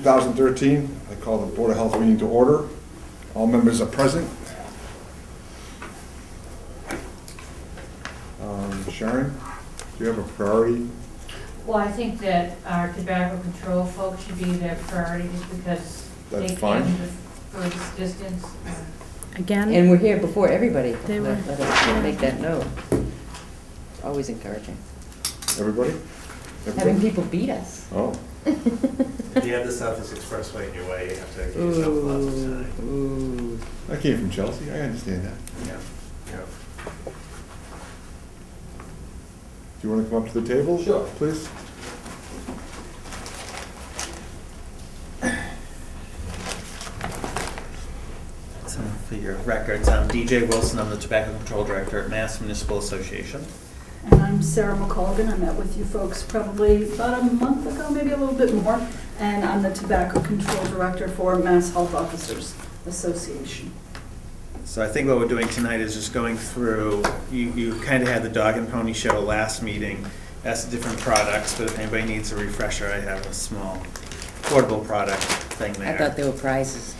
2013, I call the Board of Health meeting to order. All members are present. Sharon, do you have a priority? Well, I think that our tobacco control folks should be their priority just because they came the furthest distance. Again? And we're here before everybody. They were. Let us make that note. It's always encouraging. Everybody? Having people beat us. Oh. If you have the Southeast Expressway in your way, you have to give yourself lots of time. Ooh. I came from Chelsea, I understand that. Yeah. Yeah. Do you want to come up to the table? Sure. Please. So for your records, I'm DJ Wilson. I'm the Tobacco Control Director at Mass Municipal Association. And I'm Sarah McColgan. I met with you folks probably about a month ago, maybe a little bit more. And I'm the Tobacco Control Director for Mass Health Officers Association. So I think what we're doing tonight is just going through, you kind of had the dog and pony show last meeting as different products, but if anybody needs a refresher, I have a small portable product thing there. I thought they were prizes.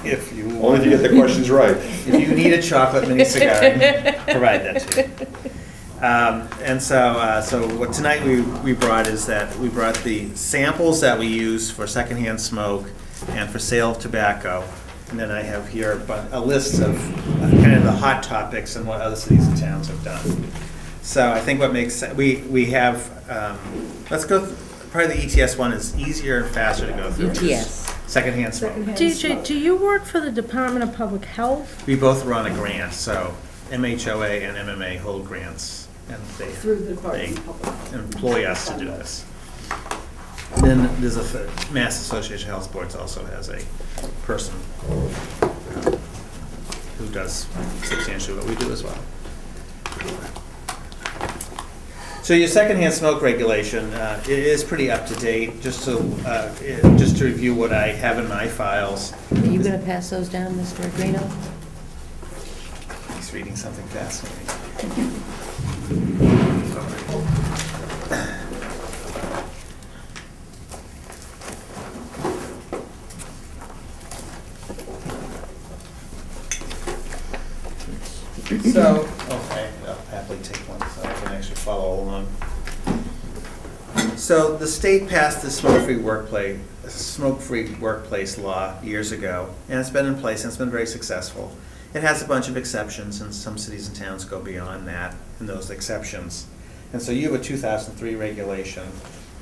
If you Only want, if you get the questions right. if you need a chocolate mini cigar, I can provide that to you. And so what tonight we brought is that we brought the samples that we use for secondhand smoke and for sale of tobacco. And then I have here a list of kind of the hot topics and what other cities and towns have done. So I think what makes sense, we have, let's go, probably the ETS one is easier and faster to go through. ETS. Secondhand smoke. DJ, do you work for the Department of Public Health? We both run a grant, so MHOA and MMA hold grants, and Through the Department they of Public Health. employ us to do this. And then there's a Mass Association of Health Boards also has a person who does substantially what we do as well. So your secondhand smoke regulation, it is pretty up to date. Just to review what I have in my files. Are you going to pass those down, Mr. Agrino? He's reading something fascinating. So, okay, I'll happily take one so I can actually follow along. So the state passed the smoke-free workplace law years ago, and it's been in place and it's been very successful. It has a bunch of exceptions, and some cities and towns go beyond that and those exceptions. And so you have a 2003 regulation,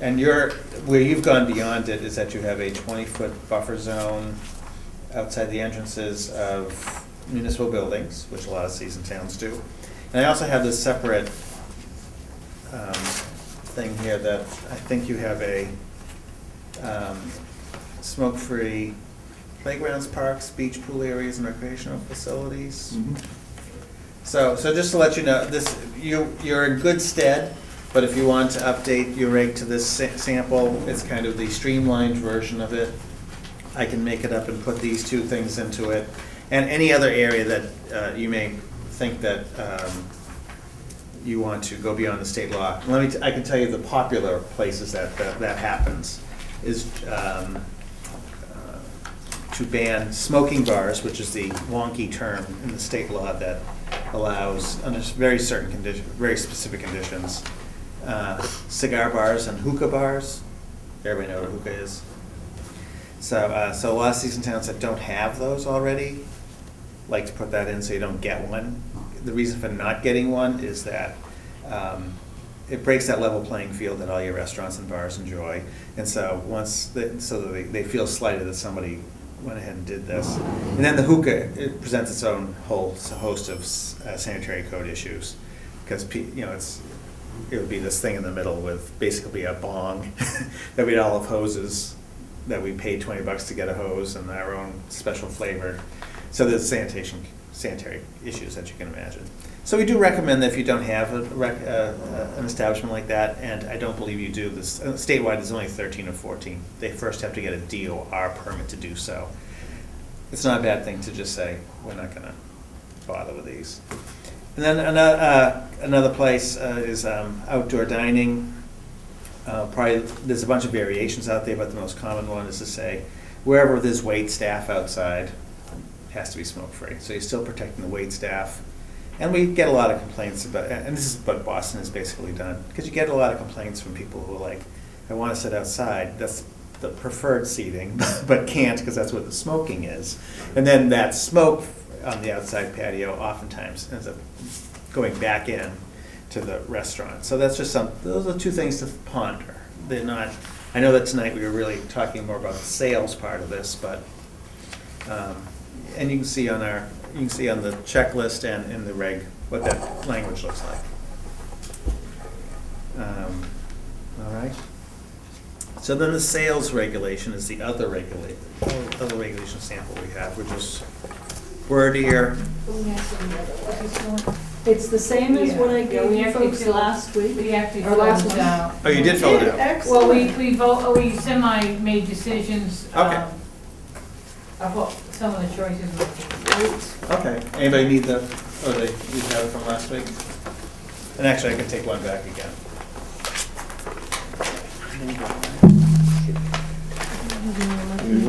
and where you've gone beyond it is that you have a 20-foot buffer zone outside the entrances of municipal buildings, which a lot of cities and towns do. And I also have this separate thing here that I think you have a smoke-free playgrounds, parks, beach, pool areas, and recreational facilities. Mm-hmm. So just to let you know, you're in good stead, but if you want to update your reg to this sample, it's kind of the streamlined version of it. I can make it up and put these two things into it. And any other area that you may think that you want to go beyond the state law. I can tell you the popular places that happens is to ban smoking bars, which is the wonky term in the state law that allows, under very certain conditions, very specific conditions, cigar bars and hookah bars. Everybody know what a hookah is. So a lot of cities and towns that don't have those already like to put that in so you don't get one. The reason for not getting one is that it breaks that level playing field that all your restaurants and bars enjoy. And so they feel slighted that somebody went ahead and did this. And then the hookah, it presents its own whole host of sanitary code issues, because it would be this thing in the middle with basically a bong that we'd all have hoses that we paid $20 to get a hose and our own special flavor. So there's sanitary issues that you can imagine. So we do recommend that if you don't have an establishment like that, and I don't believe you do, this statewide is only 13 or 14. They first have to get a DOR permit to do so. It's not a bad thing to just say, we're not going to bother with these. And then another place is outdoor dining. Probably, there's a bunch of variations out there, but the most common one is to say, wherever there's wait staff outside, it has to be smoke-free. So you're still protecting the wait staff. And we get a lot of complaints about, and this is what Boston has basically done, because you get a lot of complaints from people who are like, I want to sit outside. That's the preferred seating, but can't because that's what the smoking is. And then that smoke on the outside patio oftentimes ends up going back in to the restaurant. So that's just those are two things to ponder. They're not, I know that tonight we were really talking more about the sales part of this, but, and you can see on the checklist and in the reg what that language looks like. All right. So then the sales regulation is the other regulation sample we have, which is wordier. It's the same as what I Yeah, gave we you actually folks filled- last week. We actually Or last filled it one. out. Oh, you did fill it out? Excellent. Well, we semi-made decisions Okay. of what some of the choices were. Okay. Anybody need you have it from last week? And actually, I can take one back again. Need one?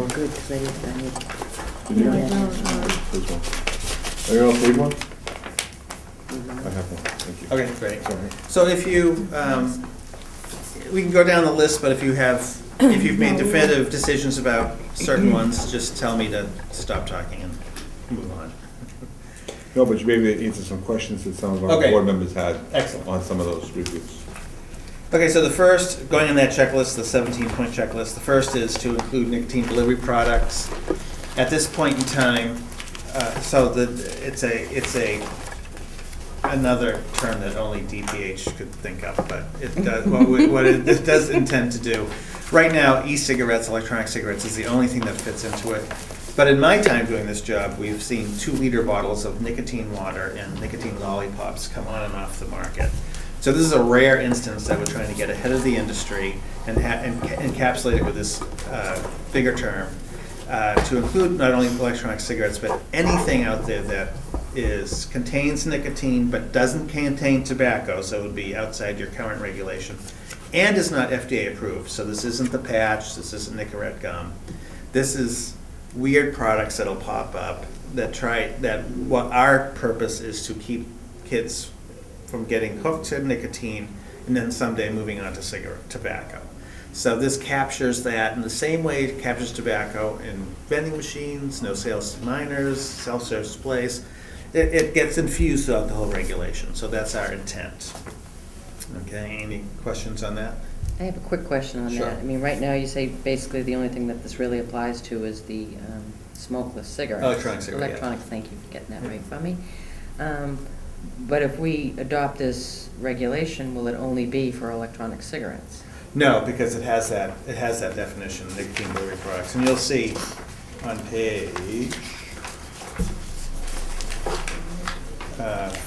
Good, because I need. Did you? No, I This don't. one. Anyone else need one? I have one, thank you. Okay, great. Sorry. So if you, we can go down the list, but if you've made definitive decisions about certain ones, just tell me to stop talking and move on. No, but you may be able to answer some questions that some of our Okay. board members had Excellent. on some of those reviews. Okay, so the first, going on that checklist, the 17-point checklist, the first is to include nicotine delivery products. At this point in time, it's another term that only DPH could think of, but it does, what it does intend to do. Right now, e-cigarettes, electronic cigarettes is the only thing that fits into it. But in my time doing this job, we've seen 2-liter bottles of nicotine water and nicotine lollipops come on and off the market. So this is a rare instance that we're trying to get ahead of the industry and encapsulate it with this bigger term to include not only electronic cigarettes, but anything out there that contains nicotine but doesn't contain tobacco, so it would be outside your current regulation, and is not FDA approved. So this isn't the patch, this isn't Nicorette gum. This is weird products that'll pop up what our purpose is to keep kids from getting hooked to nicotine and then someday moving on to tobacco. So this captures that in the same way it captures tobacco in vending machines, no sales to minors, self-service displays. It gets infused throughout the whole regulation. So that's our intent. Okay, any questions on that? I have a quick question on Sure. that. I mean, right now, you say basically the only thing that this really applies to is the smokeless cigarettes. Electronic cigarette, yeah. Electronic, thank you for getting that right for me. But if we adopt this regulation, will it only be for electronic cigarettes? No, because it has that definition, nicotine delivery products. And you'll see on page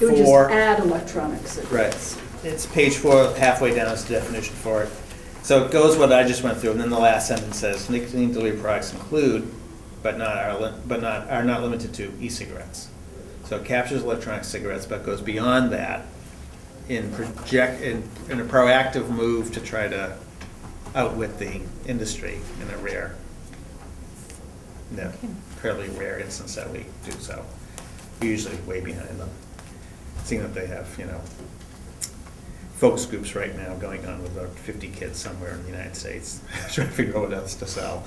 It would just 4. add electronic cigarettes. Right. It's page 4, halfway down is the definition for it. So it goes what I just went through, and then the last sentence says, nicotine delivery products include, but are not limited to e-cigarettes. So it captures electronic cigarettes, but goes beyond that in a proactive move to try to outwit the industry in a fairly rare instance that we do so. We're usually way behind them. Seeing that they have, focus groups right now going on with about 50 kids somewhere in the United States, trying to figure out what else to sell.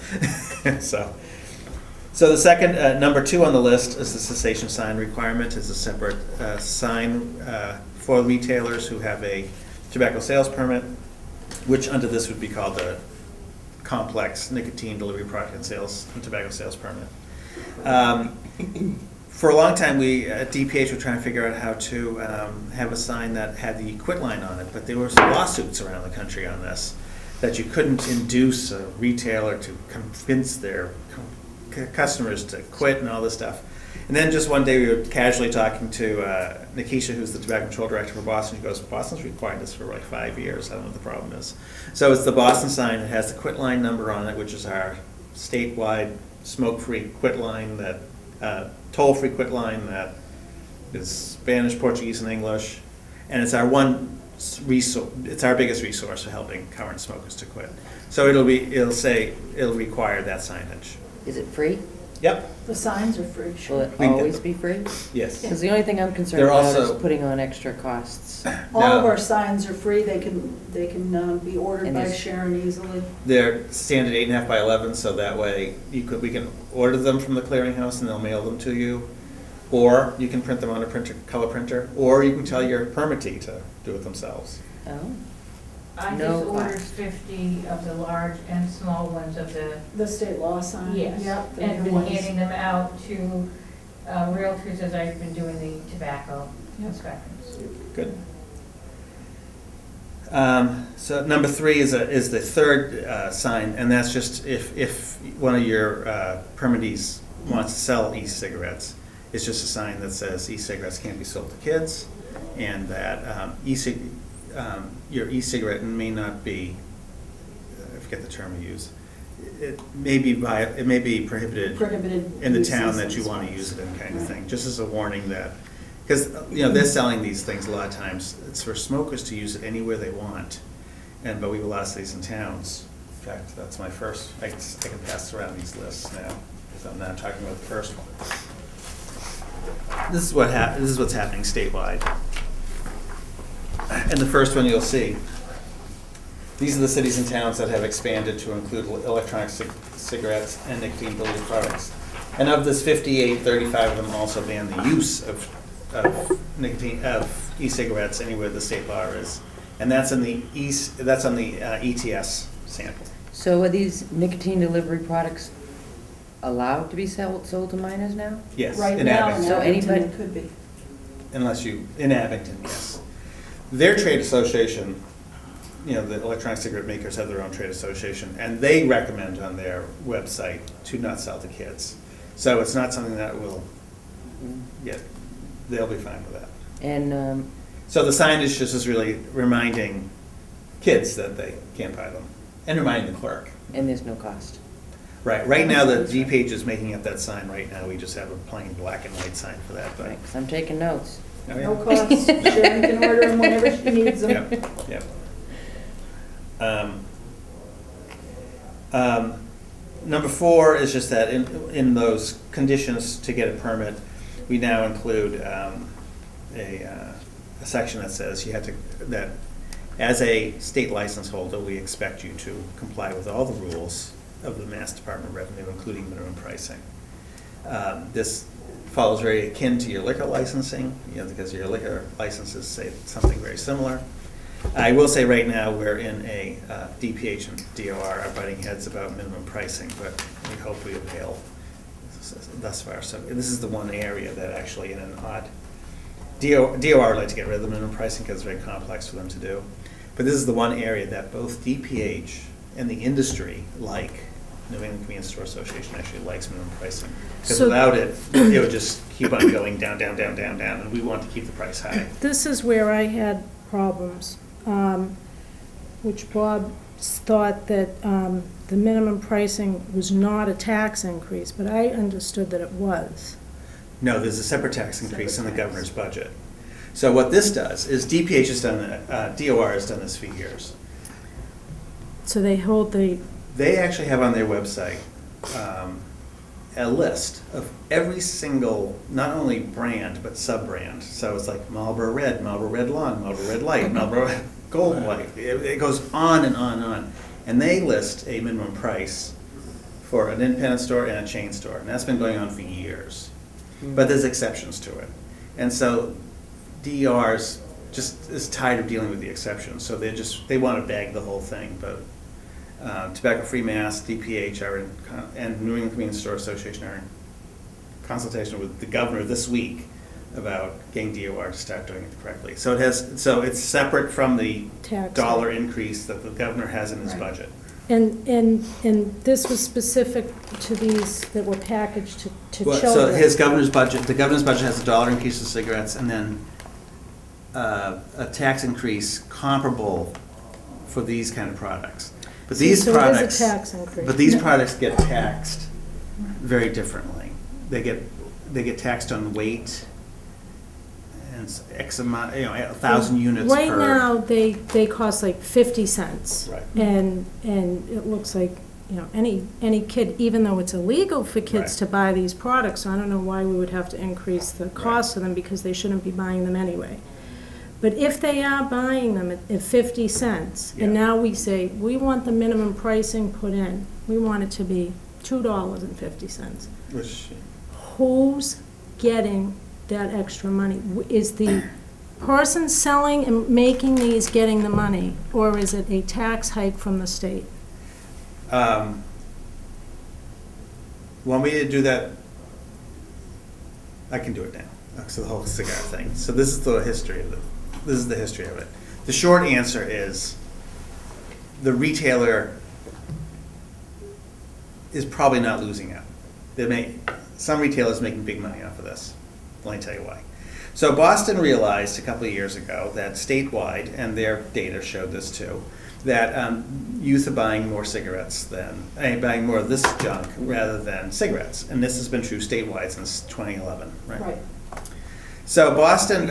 So the second, number 2 on the list is the cessation sign requirement. It's a separate sign for retailers who have a tobacco sales permit, which under this would be called a complex nicotine delivery product and tobacco sales permit. For a long time, we at DPH were trying to figure out how to have a sign that had the quit line on it, but there were some lawsuits around the country on this, that you couldn't induce a retailer to convince their customers to quit and all this stuff. And then just one day we were casually talking to Nikisha, who's the tobacco control director for Boston. She goes, Boston's required this for like 5 years. I don't know what the problem is. So it's the Boston sign. It has the quit line number on it, which is our statewide smoke-free quit line, that toll-free quit line that is Spanish, Portuguese, and English. And it's our one resource, it's our biggest resource for helping current smokers to quit. So it'll require that signage. Is it free? Yep, The signs are free, Will sure. it We can get always them. be free? yes. Because the only thing I'm concerned They're about also- is putting on extra costs. All of No. our signs are free, they can be ordered And by is- Sharon easily. They're standard 8.5 by 11, so that way we can order them from the clearinghouse and they'll mail them to you. Or you can print them on a color printer, or you can tell your permittee to do it themselves. Oh, I No just ordered cost. 50 of the large and small ones of the, State law sign. yes. Yep, the And new been ones. handing them out to realtors as I've been doing the tobacco Yep. inspections. Good. So number 3 is the third sign, and that's just if one of your permittees wants to sell e-cigarettes, it's just a sign that says e-cigarettes can't be sold to kids, and that your e-cigarette may not be, I forget the term you use, it may be prohibited in the town that you want to use it in, kind of thing, just as a warning that, because, they're selling these things a lot of times, it's for smokers to use it anywhere they want, but we have lots of these in towns. In fact, that's my first, I can pass around these lists now, because I'm not talking about the first one. This is what's happening statewide. And the first one you'll see, these are the cities and towns that have expanded to include electronic cigarettes and nicotine-related products. And of this 58, 35 of them also ban the use of e-cigarettes anywhere the state law is. And that's on the ETS sample. so are these nicotine delivery products allowed to be sold to minors now? Yes, Right in now, in Abington. So Abington, anybody- it could be. In Abington, yes. Their trade association, the electronic cigarette makers have their own trade association, and they recommend on their website to not sell to kids. So it's not something that will, they'll be fine with that. And So the signage just is really reminding kids that they can't buy them, and reminding the clerk. there's no cost. Right now, the G-Page is making up that sign right now, we just have a plain black and white sign for that, but. Right, 'cause I'm taking notes. Oh, yeah. No cost, Sharon can order them whenever she needs them. Yep. Number 4 is just that in those conditions to get a permit, we now include a section that says that as a state license holder, we expect you to comply with all the rules of the Mass Department of Revenue, including minimum pricing. This follows very akin to your liquor licensing, because your liquor licenses say something very similar. I will say right now, we're in a DPH and DOR are butting heads about minimum pricing, but we hope we avail thus far. So this is the one area that actually in an odd, DOR would like to get rid of the minimum pricing because it's very complex for them to do. But this is the one area that both DPH and the industry like. New England Convenience Store Association actually likes minimum pricing. Because So- without it, it would just keep on going down, down, down, down, down, and we want to keep the price high. This is where I had problems, which Bob thought that the minimum pricing was not a tax increase, but I understood that it was. No, there's a separate tax increase in the Separate tax. governor's budget. So what this does is DPH has done, DOR has done this for years. So they hold They actually have on their website a list of every single, not only brand, but sub-brand. So it's like Marlboro Red Long, Marlboro Red Light, Marlboro Gold Light. It goes on and on and on. And they list a minimum price for an independent store and a chain store. And that's been going on for years. But there's exceptions to it. And so DER's just is tired of dealing with the exceptions. So they want to bag the whole thing. But Tobacco Free Mass, DPH, and New England Convenience Store Association are in consultation with the governor this week about getting DOR to start doing it correctly. So it's separate from the tax. dollar increase that the governor has in his Right. budget. And this was specific to these that were packaged to Well, children. so the governor's budget has a dollar increase in cigarettes, and then a tax increase comparable for these kind of products. But these So products, it is a tax increase. but these products get taxed very differently. They get taxed on weight, and and X amount, 1,000 units Right per. now, they cost like 50 cents. Right. And it looks like, any kid, even though it's illegal for kids Right. to buy these products, so I don't know why we would have to increase the cost of them, because they shouldn't be buying them anyway. But if they are buying them at 50 cents, and Yeah. now we say, we want the minimum pricing put in, we want it to be $2.50. Which, Who's getting that extra money? Is the person selling and making these getting the money, or is it a tax hike from the state? want me to do that? I can do it now. So the whole cigar thing. So this is the history of it. This is the history of it. The short answer is the retailer is probably not losing out. Some retailers making big money off of this. Let me tell you why. So Boston realized a couple of years ago that statewide, and their data showed this too, that youth are buying more cigarettes buying more of this junk rather than cigarettes. And this has been true statewide since 2011, right? Right. So Boston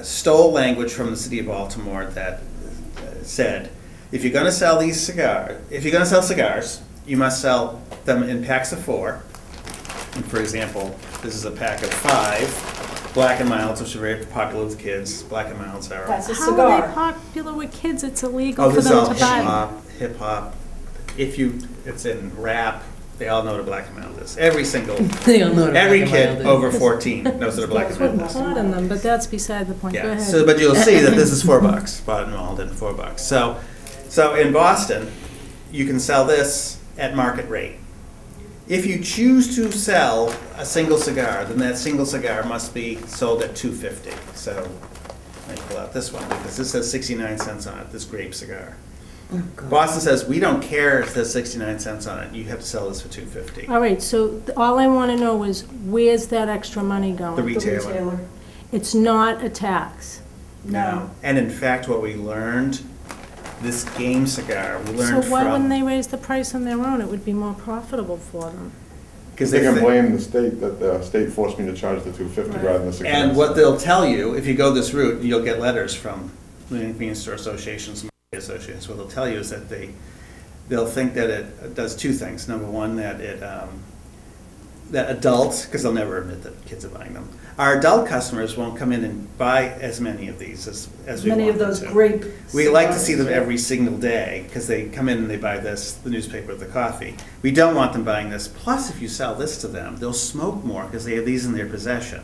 stole language from the city of Baltimore that said, if you're going to sell cigars, you must sell them in packs of 4. And for example, this is a pack of 5 Black and Milds, which are very popular with kids. Black and Milds are. That's a How are cigar. they popular with kids? It's illegal for This is all them to buy. hip hop. It's in rap. They all know what a Black and Mild is. Every single, They all know what a every Black and kid Mild is. over 14 knows what a Black and Put Mild is. pot in them, but that's beside the point. Go Yeah. ahead. So, but you'll see that this is $4. Bought and mauled in $4. So in Boston, you can sell this at market rate. If you choose to sell a single cigar, then that single cigar must be sold at $2.50. So let me pull out this one because this says 69 cents on it. This grape cigar. Boston says we don't care if there's 69 cents on it. You have to sell this for $2.50. All right, so all I want to know is, where's that extra money going? The The retailer. retailer. It's not a tax. No. And in fact, what we learned, this game cigar, we So learned why wouldn't from they raise the price on their own? It would be more profitable for them. because They can blame the state, that the state forced me to charge the $2.50 rather than the $6. And what they'll tell you, if you go this route, you'll get letters from the convenience store associations, associations. What they'll tell you is that they'll think that it does two things. Number one, that that adults, because they'll never admit that kids are buying them, our adult customers won't come in and buy as many of these as we want Many of them those to. grape. We like to see cigars, them yeah. every single day because they come in and they buy this, the newspaper, the coffee. We don't want them buying this. Plus, if you sell this to them, they'll smoke more because they have these in their possession.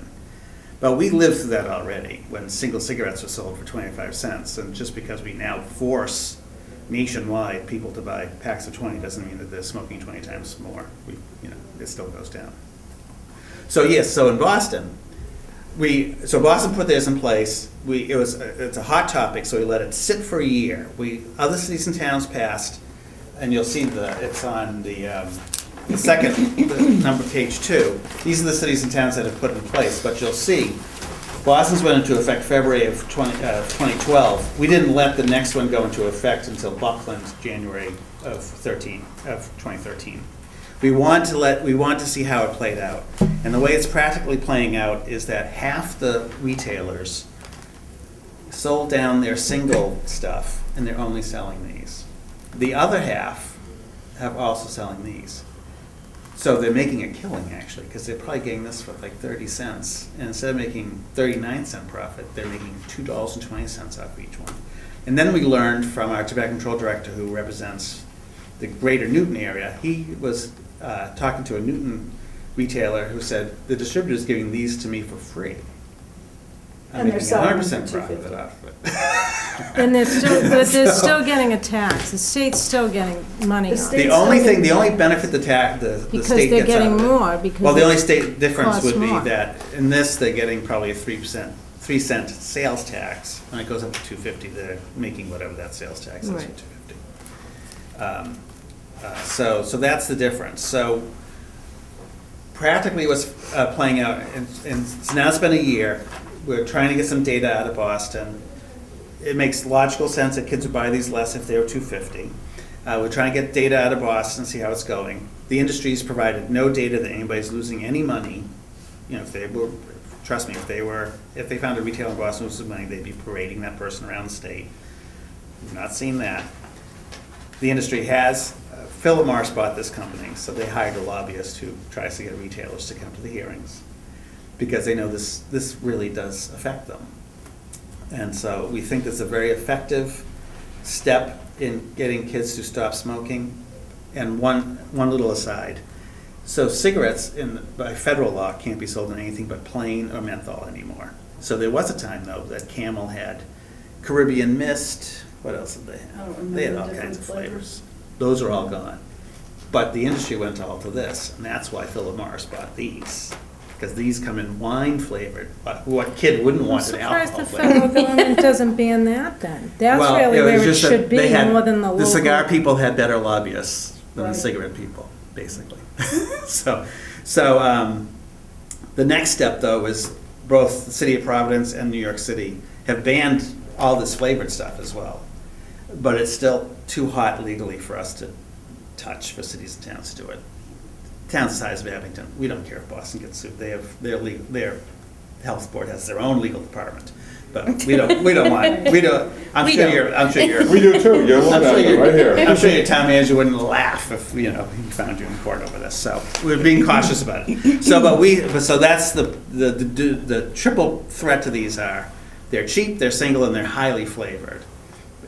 But we lived through that already when single cigarettes were sold for 25 cents. And just because we now force nationwide people to buy packs of 20 doesn't mean that they're smoking 20 times more. It still goes down. So yes, so in Boston, Boston put this in place. It's a hot topic, so we let it sit for a year. Other cities and towns passed, and you'll see it's on the number page 2. These are the cities and towns that have put it in place, but you'll see Boston's went into effect February of 2012. We didn't let the next one go into effect until Buckland, January of 2013. We want to see how it played out. And the way it's practically playing out is that half the retailers sold down their single stuff and they're only selling these. The other half have also selling these. So they're making a killing actually, because they're probably getting this for like 30 cents. And instead of making 39-cent profit, they're making $2.20 off each one. And then we learned from our tobacco control director who represents the greater Newton area, he was talking to a Newton retailer who said, the distributor's giving these to me for free. I'm And they're making selling them 100% for profit $2.50. off of it. And they're still getting a tax. The state's still getting money The on it. state- The only benefit the Because state they're gets out getting of it. more, because Well, the only it state difference costs would be more. that in this, they're getting probably a 3-cent sales tax. When it goes up to $2.50, they're making whatever that sales tax is for Right. $2.50. So that's the difference. So practically what's playing out, and now it's been a year, we're trying to get some data out of Boston. It makes logical sense that kids would buy these less if they were $2.50. We're trying to get data out of Boston, see how it's going. The industry's provided no data that anybody's losing any money. If they were trust me, if they found a retailer in Boston with some money, they'd be parading that person around the state. We've not seen that. The industry has, Philip Morris bought this company, so they hired a lobbyist who tries to get retailers to come to the hearings, because they know this really does affect them. And so we think it's a very effective step in getting kids to stop smoking. And one little aside, so cigarettes by federal law can't be sold in anything but plain or menthol anymore. So there was a time though that Camel had Caribbean Mist, what else did they have? They had all kinds of flavors. Those are all gone. But the industry went all to this, and that's why Philip Morris bought these. Because these come in wine flavored. What kid wouldn't want an alcohol I'm surprised the flavor? federal government doesn't ban that then. That's Well, really it was where it just that should be, they had- more than the local. The cigar people had better lobbyists than the Right. cigarette people, basically. So the next step, though, is both the city of Providence and New York City have banned all this flavored stuff as well. But it's still too hot legally for us to touch, for cities and towns to do it. Towns the size of Abington, we don't care if Boston gets sued. They have their health board has their own legal department. But we don't want, I'm We sure don't. We do too, you're one I'm of sure them, right here. I'm sure your town manager wouldn't laugh if, he found you in court over this, so we're being cautious about it. So that's the triple threat to these are, they're cheap, they're single, and they're highly flavored.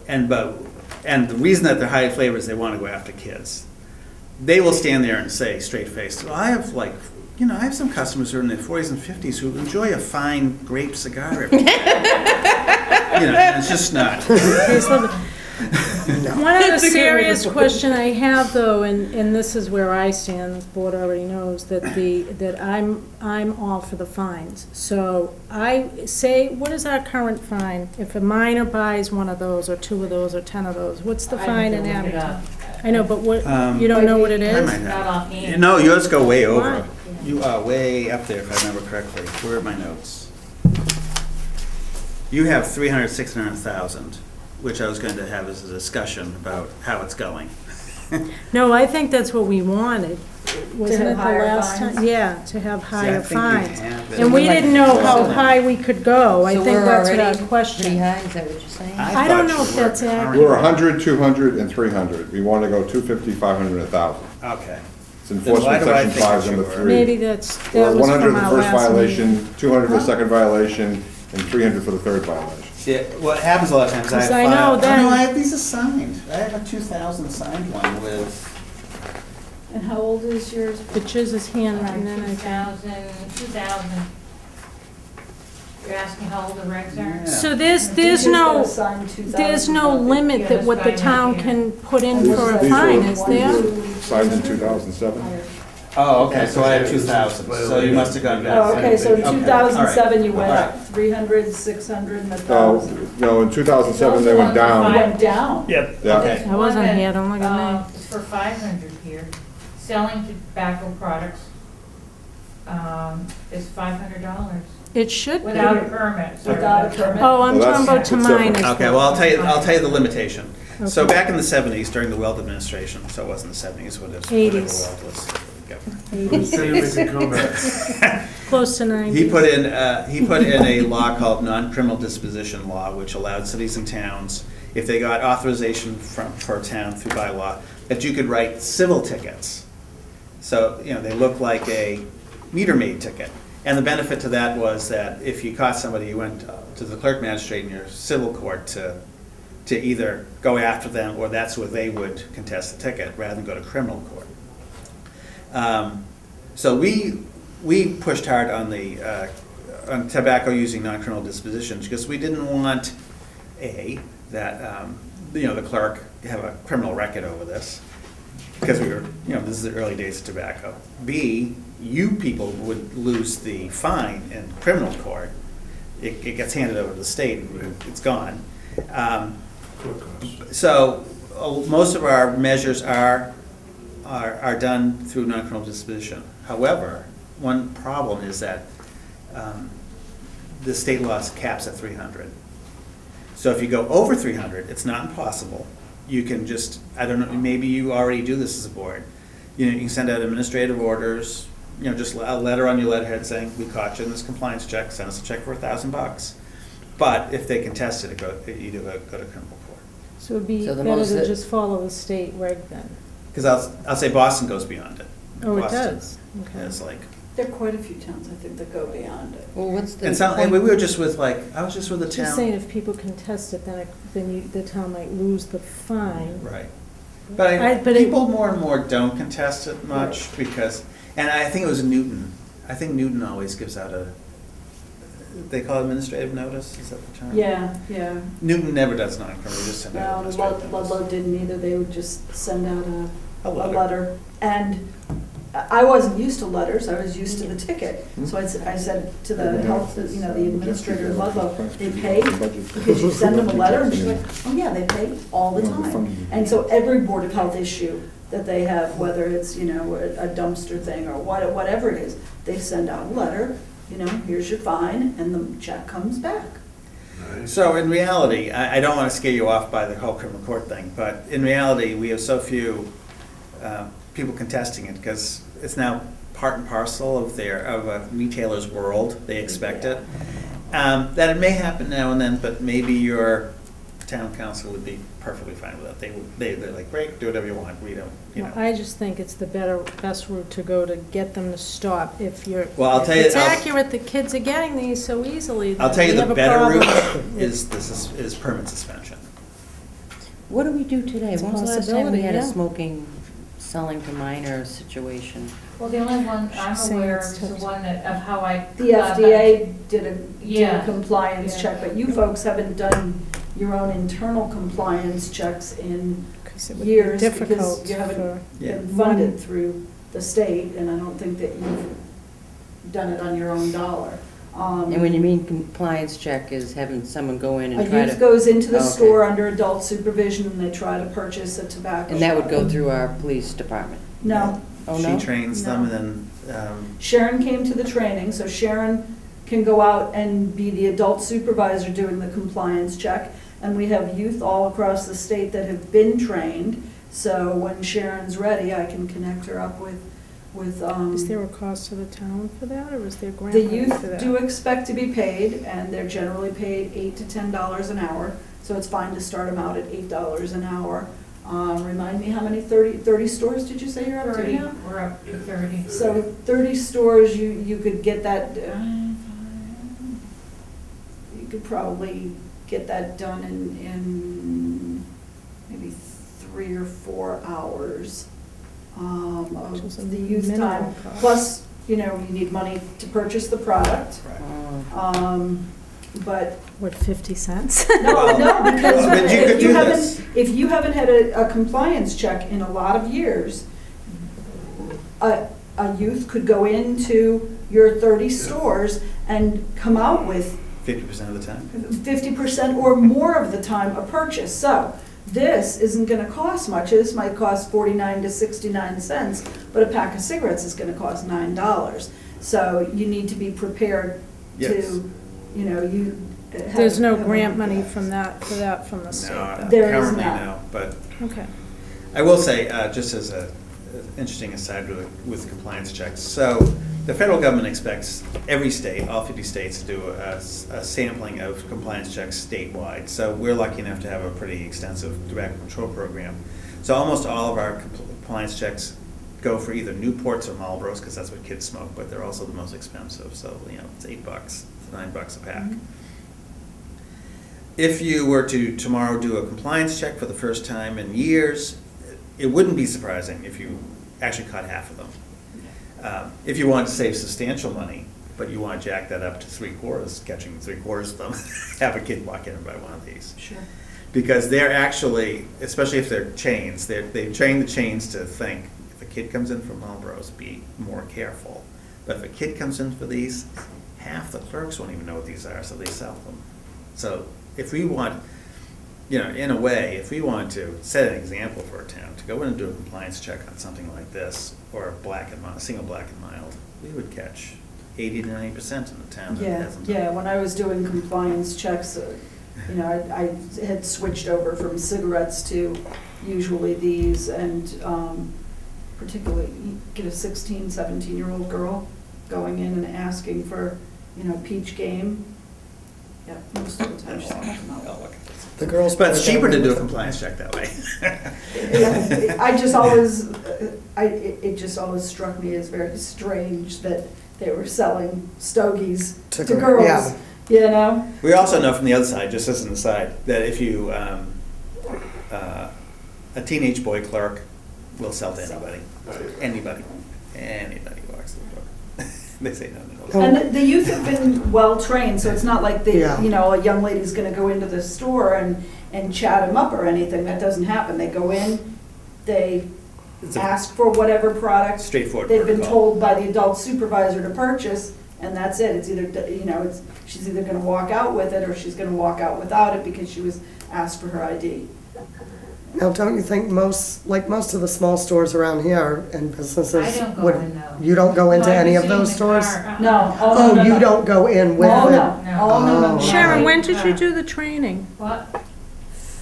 And the reason that they're highly flavored is they want to go after kids. They will stand there and say straight-faced, well, I have some customers who are in their 40s and 50s who enjoy a fine grape cigar every day. It's just not. One other serious question I have, though, and this is where I stand, the board already knows, that I'm all for the fines. So I say, what is our current fine? If a minor buys one of those, or 2 of those, or 10 of those, what's the fine in Abington? I know, but what, you don't know what it I is? might Not know. offhand. No, yours go way over. Why? You are way up there, if I remember correctly. Where are my notes? You have 300, 600,000, which I was going to have as a discussion about how it's going. No, I think that's what we wanted. Wasn't have it the higher last fines? time? Yeah, to have higher think we fines. have it. And we Like didn't know how 12. high we could go. I So think we're that's what already our Pretty question. high, is that what you're saying? I don't thought know you if were that's current. accurate. We're 100, 200, and 300. We want to go 250, 500, and 1,000. Okay. It's why enforcement do I section think 5, that you number were? 3. Maybe that We're was 100 from for the our first last violation, meeting. 200 for the second violation, and 300 for the third violation. Yeah, what happens a lot of times, I have 'Cause I know then- I have these assigned. I have a 2000 signed one with, And how old is yours? Which is his handwritten in, I think. 2000. You're asking how old the regs are? Yeah. So You there's just got no, assigned 2,000 there's no copies. limit Yeah, that that's what the fine, town yeah. can put in These for were- a fine, is One, there? two, Signed in 300? 2007. oh, okay, so I have 2000, so you must have gone back. Oh, okay, so in Okay, 2007 you went all right. up 300, 600, and No, 1,000. no, in 2007, they went You down. went down. Yep, Yeah. okay. I wasn't here, don't look at me. It's for 500 here. Selling tobacco products is $500 It should be. without a permit. sorry. Without a permit. Oh, I'm Well, talking about that's- to it's different. minors. Okay, well, I'll tell you the limitation. So Okay. back in the 70s, during the Weld administration, so it wasn't the 70s, when it was. 80s. whatever Weld was governor. 80s. Close to 90. He put in a law called Non-Criminal Disposition Law, which allowed cities and towns, if they got authorization for a town through bylaw, that you could write civil tickets. So, they look like a meter maid ticket. And the benefit to that was that if you caught somebody, you went to the clerk magistrate in your civil court to either go after them, or that's where they would contest the ticket, rather than go to criminal court. So we pushed hard on on tobacco using non-criminal dispositions, because we didn't want, that the clerk have a criminal record over this, because we were, this is the early days of tobacco. B, you people would lose the fine in criminal court. It gets handed over to the state, and it's gone. So most of our measures are done through non-criminal disposition. However, one problem is that the state law caps at 300. So if you go over 300, it's not impossible. You can just, I don't know, maybe you already do this as a board. You can send out administrative orders just a letter on your letterhead saying, we caught you in this compliance check, send us a check for $1,000. But if they contest it, you do go to criminal court. So it'd be So the better most to that- just follow the state reg then? Because I'll say Boston goes beyond it. Oh, it Boston, does? Okay. It's like, There are quite a few towns, I think, that go beyond it. Well, what's the? and we were just with I was just with a town. Just saying if people contest it, then the town might lose the fine. Right. But But people more and more don't contest it much because, and I think it was Newton. I think Newton always gives out they call it administrative notice, is that the term? Yeah, yeah. Newton never does non-criminal, they just send out No, administrative notice. Ludlow didn't either, they would just send out A a letter. letter. And I wasn't used to letters, I was used to the ticket. So I said to the health, the administrator in Ludlow, they pay because you send them a letter? And she's like, oh yeah, they pay all the time. And so every Board of Health issue that they have, whether it's, a dumpster thing or whatever it is, they send out a letter, here's your fine, and the check comes back. So in reality, I don't want to scare you off by the whole criminal court thing, but in reality, we have so few people contesting it because it's now part and parcel of a retailer's world. They expect it. That it may happen now and then, but maybe your town council would be perfectly fine with it. They're like, great, do whatever you want. We don't, Well, I just think it's the best route to go to get them to stop. If I'll tell you, it's accurate, the kids are getting these so easily. I'll tell you we the have a better problem. route is permit suspension. What do we do today? It's a When was the last time we had a possibility, selling to minor situation? Well, the only one I'm Saying aware it's of is the tough. one that, of how I. The FDA did a Yeah. compliance Yeah. check, but you folks haven't done your own internal compliance checks in 'Cause it would be years difficult because you for. haven't Yeah. been funded through the state, and I don't think that you've done it on your own dollar. And when you mean compliance check is having someone go in A and try youth to, goes into the Okay. store under adult supervision and they try to purchase a tobacco and that would shop. go through our police department? No. Oh, no? She trains them No. and then, Sharon came to the training, so Sharon can go out and be the adult supervisor doing the compliance check. And we have youth all across the state that have been trained, so when Sharon's ready, I can connect her up with. Is there a cost to the town for that, or is there grant The money youth for that? do expect to be paid, and they're generally paid $8 to $10 an hour, so it's fine to start them out at $8 an hour. Remind me, how many, 30 stores did you say you're up to 30, now? we're up to 30. So 30 stores, you could get that, you could probably get that done in maybe 3 or 4 hours Which is a of the youth minimal time. cost. Plus, you need money to purchase the product. Oh. But, What, 50 cents? no, because But you could do if you haven't had a compliance check in a lot of years, a youth could go into your 30 stores and come out with 50% of the time. 50% or more of the time a purchase. So this isn't going to cost much. This might cost 49 to 69 cents, but a pack of cigarettes is going to cost $9. So you need to be prepared Yes. to, you. There's no have grant a- money from the state, No, though? There is currently not. no, but Okay. I will say, just as an interesting aside with compliance checks, so the federal government expects every state, all 50 states, to do a sampling of compliance checks statewide. So we're lucky enough to have a pretty extensive tobacco control program. So almost all of our compliance checks go for either Newports or Marlboros, because that's what kids smoke, but they're also the most expensive. So, it's $8, it's $9 a pack. Mm-hmm. If you were to tomorrow do a compliance check for the first time in years, it wouldn't be surprising if you actually caught half of them. If you want to save substantial money, but you want to jack that up to 3/4, catching 3/4 of them, have a kid walk in and buy one of these. Sure. Because they're actually, especially if they're chains, they've trained the chains to think, if a kid comes in for Marlboros, be more careful. But if a kid comes in for these, half the clerks won't even know what these are, so they sell them. So if we want, in a way, if we want to set an example for a town, to go in and do a compliance check on something like this, or a single black and mild, we would catch 80 to 90% in the town that hasn't done it. Yeah, when I was doing compliance checks, I had switched over from cigarettes to usually these, and particularly, you get a 16, 17-year-old girl going in and asking for, peach game. Yeah, most of the time she's not gonna know. Look at this. The girls. But it's cheaper to do a compliance check that way. I just always, it just always struck me as very strange that they were selling stogies to girls, yeah. you know? We also know from the other side, just as an aside, that if you, a teenage boy clerk will sell to anybody. Anybody walks through the door. They say no. And the youth have been well-trained, so it's not like Yeah. a young lady's gonna go into the store and chat them up or anything. That doesn't happen. They go in, they It's a ask for whatever product straightforward they've been protocol. told by the adult supervisor to purchase, and that's it. It's either, she's either gonna walk out with it or she's gonna walk out without it because she was asked for her ID. Now, don't you think most of the small stores around here and businesses I don't go would, in, no. you don't go into No, I've any been of sitting in those the stores? car. No. Oh, no, you no. don't go in with Oh, them? no. No. Oh, no. Sharon, when did you Uh, do the training? What?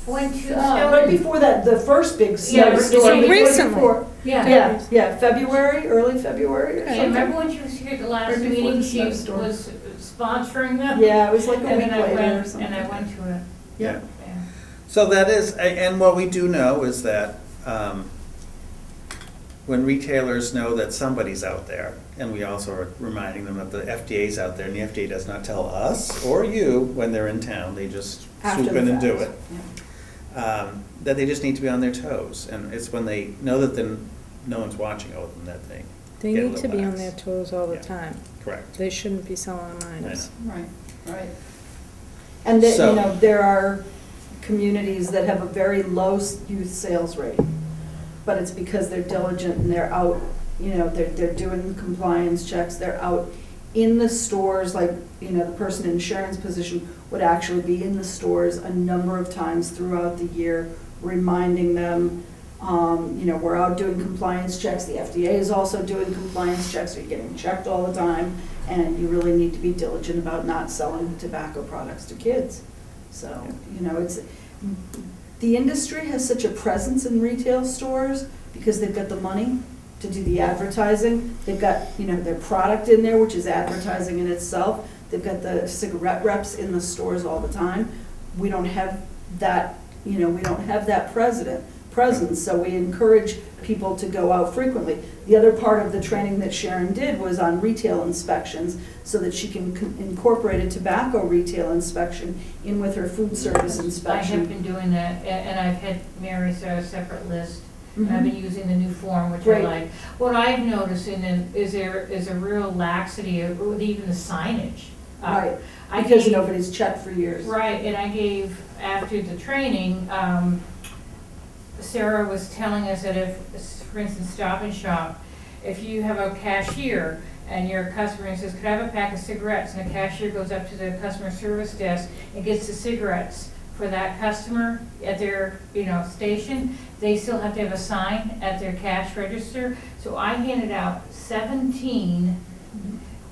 Went to Right before that, the first big Yeah, snowstorm. so before- recently. before- Yeah. Yeah, February, early February or Yeah, something. remember when she was here at the last Right before meeting, the she snowstorm. was sponsoring them? Yeah, it was like a And week then I later or went, something. and I went to it, Yeah. yeah. So that is, and what we do know is that when retailers know that somebody's out there, and we also are reminding them that the FDA's out there, and the FDA does not tell us or you when they're in town, they just After swoop the in and do fact. it. Yeah. That they just need to be on their toes, and it's when they know that then no one's watching over them that they They get a need to little be on lax. their toes all the Yeah. time. Correct. They shouldn't be selling I minors. know. Right. And that, So- there are communities that have a very low youth sales rate, but it's because they're diligent and they're out, they're doing compliance checks, they're out in the stores, like, the person in Sharon's position would actually be in the stores a number of times throughout the year, reminding them, we're out doing compliance checks, the FDA is also doing compliance checks, so you're getting checked all the time, and you really need to be diligent about not selling tobacco products to kids. So, the industry has such a presence in retail stores because they've got the money to do the advertising. They've got, their product in there, which is advertising in itself. They've got the cigarette reps in the stores all the time. We don't have that, presence, so we encourage people to go out frequently. The other part of the training that Sharon did was on retail inspections, so that she can incorporate a tobacco retail inspection in with her food service I have inspection. been doing that, and I've had Mary set a separate list, and I've Mhm. been using the new form, which I Great. like. What I've noticed is there is a real laxity with even the signage. Right, I because gave- nobody's checked for years. Right, and I gave, after the training, Sarah was telling us that if, for instance, Stop and Shop, if you have a cashier and your customer says, could I have a pack of cigarettes? And the cashier goes up to the customer service desk and gets the cigarettes for that customer at their, station, they still have to have a sign at their cash register. So I handed out 17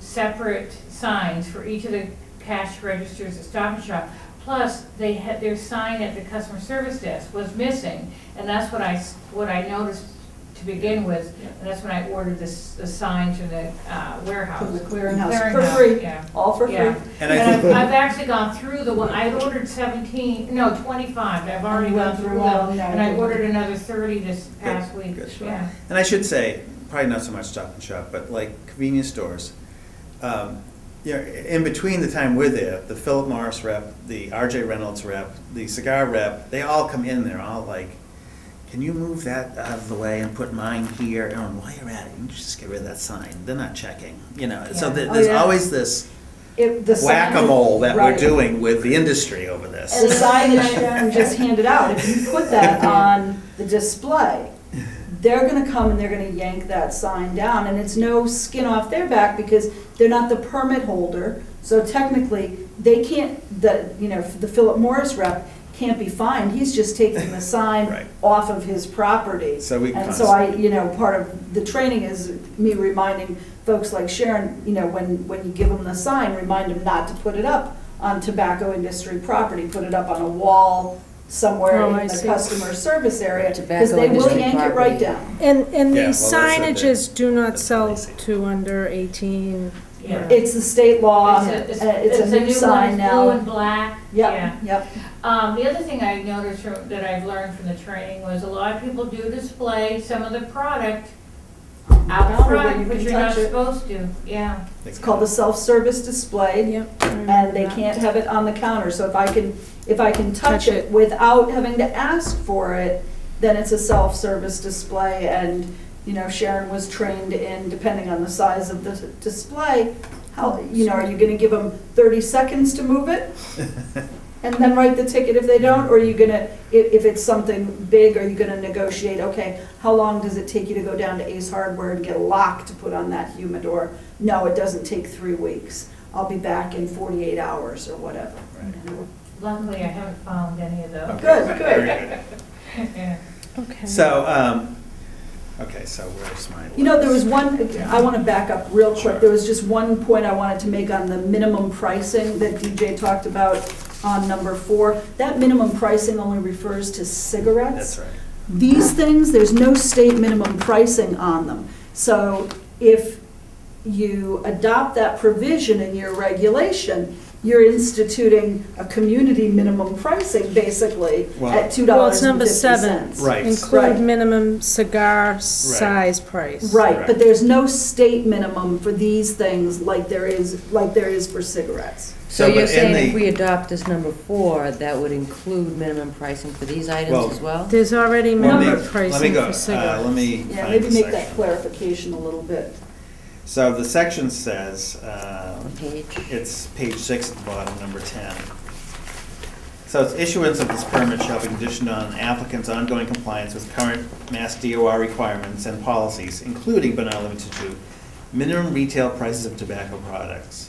separate signs for each of the cash registers at Stop and Shop. Plus, they had, their sign at the customer service desk was missing, and that's what I noticed to begin with, and that's when I ordered the signs from the warehouse. From the clearinghouse, for free, Yeah. all for free. Yeah. And I And think, I've actually gone through the one, I'd ordered 25, I've already gone through them, and I ordered another 30 this past week, good. yeah. and I should say, probably not so much Stop and Shop, but like convenience stores, in between the time we're there, the Philip Morris rep, the RJ Reynolds rep, the cigar rep, they all come in, they're all like, can you move that out of the way and put mine here? And while you're at it, you can just get rid of that sign. They're not checking, So Yeah. there's yeah. always this The sign- whack-a-mole that we're right. doing with the industry over And the this. sign that Sharon just handed out, if you put that on the display, they're gonna come and they're gonna yank that sign down, and it's no skin off their back because they're not the permit holder. So technically, they can't, the Philip Morris rep can't be fined, he's just taking the sign Right. off of his property. So we And so part of the training is me reminding folks like Sharon, when you give them the sign, remind them not to put it up on tobacco industry property, put it up on a wall, somewhere Oh, in I the see. customer service area, because Tobacco they will industry yank it right property. down. And Yeah, well, these that's what they- signages do not that's sell what they say. to under 18. Yeah. It's the state law, It's it's a new one, sign it's now. blue and black. Yeah. Yep, yep. The other thing I noticed that I've learned from the training was a lot of people do display some of the product out Counter where you front, which can you're not touch it. supposed to, yeah. It's called the self-service display. Yep. I remember And they that. can't have it on the counter, so if I can touch it without having to ask for it, then it's a self-service display, and, you know, Sharon was trained in, depending on the size of the display, how, you know, are you gonna give them 30 seconds to move it? And then write the ticket if they don't, or are you gonna, if it's something big, are you gonna negotiate, okay, how long does it take you to go down to Ace Hardware and get a lock to put on that humidor? No, it doesn't take 3 weeks. I'll be back in 48 hours or whatever. Luckily, I haven't found any of those. Good, Very good. good. Yeah. Okay. So, okay, so where's my? You know, there was one, I want to back up real quick. There was just one point I wanted to make on the minimum pricing that DJ talked about on number 4. That minimum pricing only refers to cigarettes. That's right. These things, there's no state minimum pricing on them. So if you adopt that provision in your regulation, you're instituting a community minimum pricing, basically, Well- at $2.50. Well, it's number 7. Right. Include Right. minimum cigar size price. Right, Correct. but there's no state minimum for these things like there is for cigarettes. So but you're in saying the- if we adopt this number 4, that would include minimum pricing for these items Well- as well? There's already Let me- minimum let me pricing go, for cigarettes. let me Yeah, find maybe the make that section. clarification a little bit. So the section says, What page? it's page 6 at the bottom, number 10. So it's issuance of this permit shall be conditioned on applicant's ongoing compliance with current Mass DOR requirements and policies, including but not limited to minimum retail prices of tobacco products.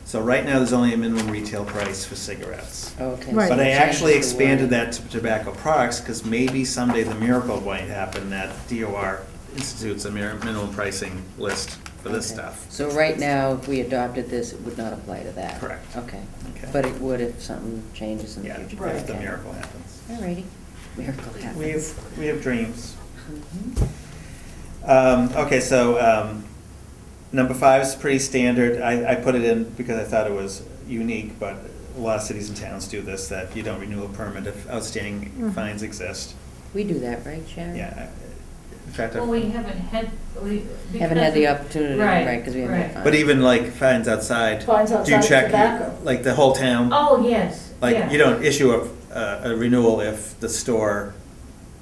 So right now, there's only a minimum retail price for cigarettes. Okay. Right. But I so actually change the expanded wording. that to tobacco products, because maybe someday the miracle might happen that DOR institutes a minimum pricing list for this Okay. stuff. So right now, if we adopted this, it would not apply to that? Correct. Okay. Okay. But it would if something changes in the Yeah, future? Right. if the Okay. miracle happens. All righty. Miracle happens. We have dreams. Mhm. Okay, so number 5 is pretty standard. I put it in because I thought it was unique, but a lot of cities and towns do this, that you don't renew a permit if outstanding fines exist. We do that, right, Sharon? Yeah. In fact, Well, we haven't had, Haven't had the because- opportunity, Right, right, because we haven't right. had fines. but even like fines outside. Fines Do you outside of check, tobacco. like the whole town? Oh, yes, Like, yeah. you don't issue a renewal if the store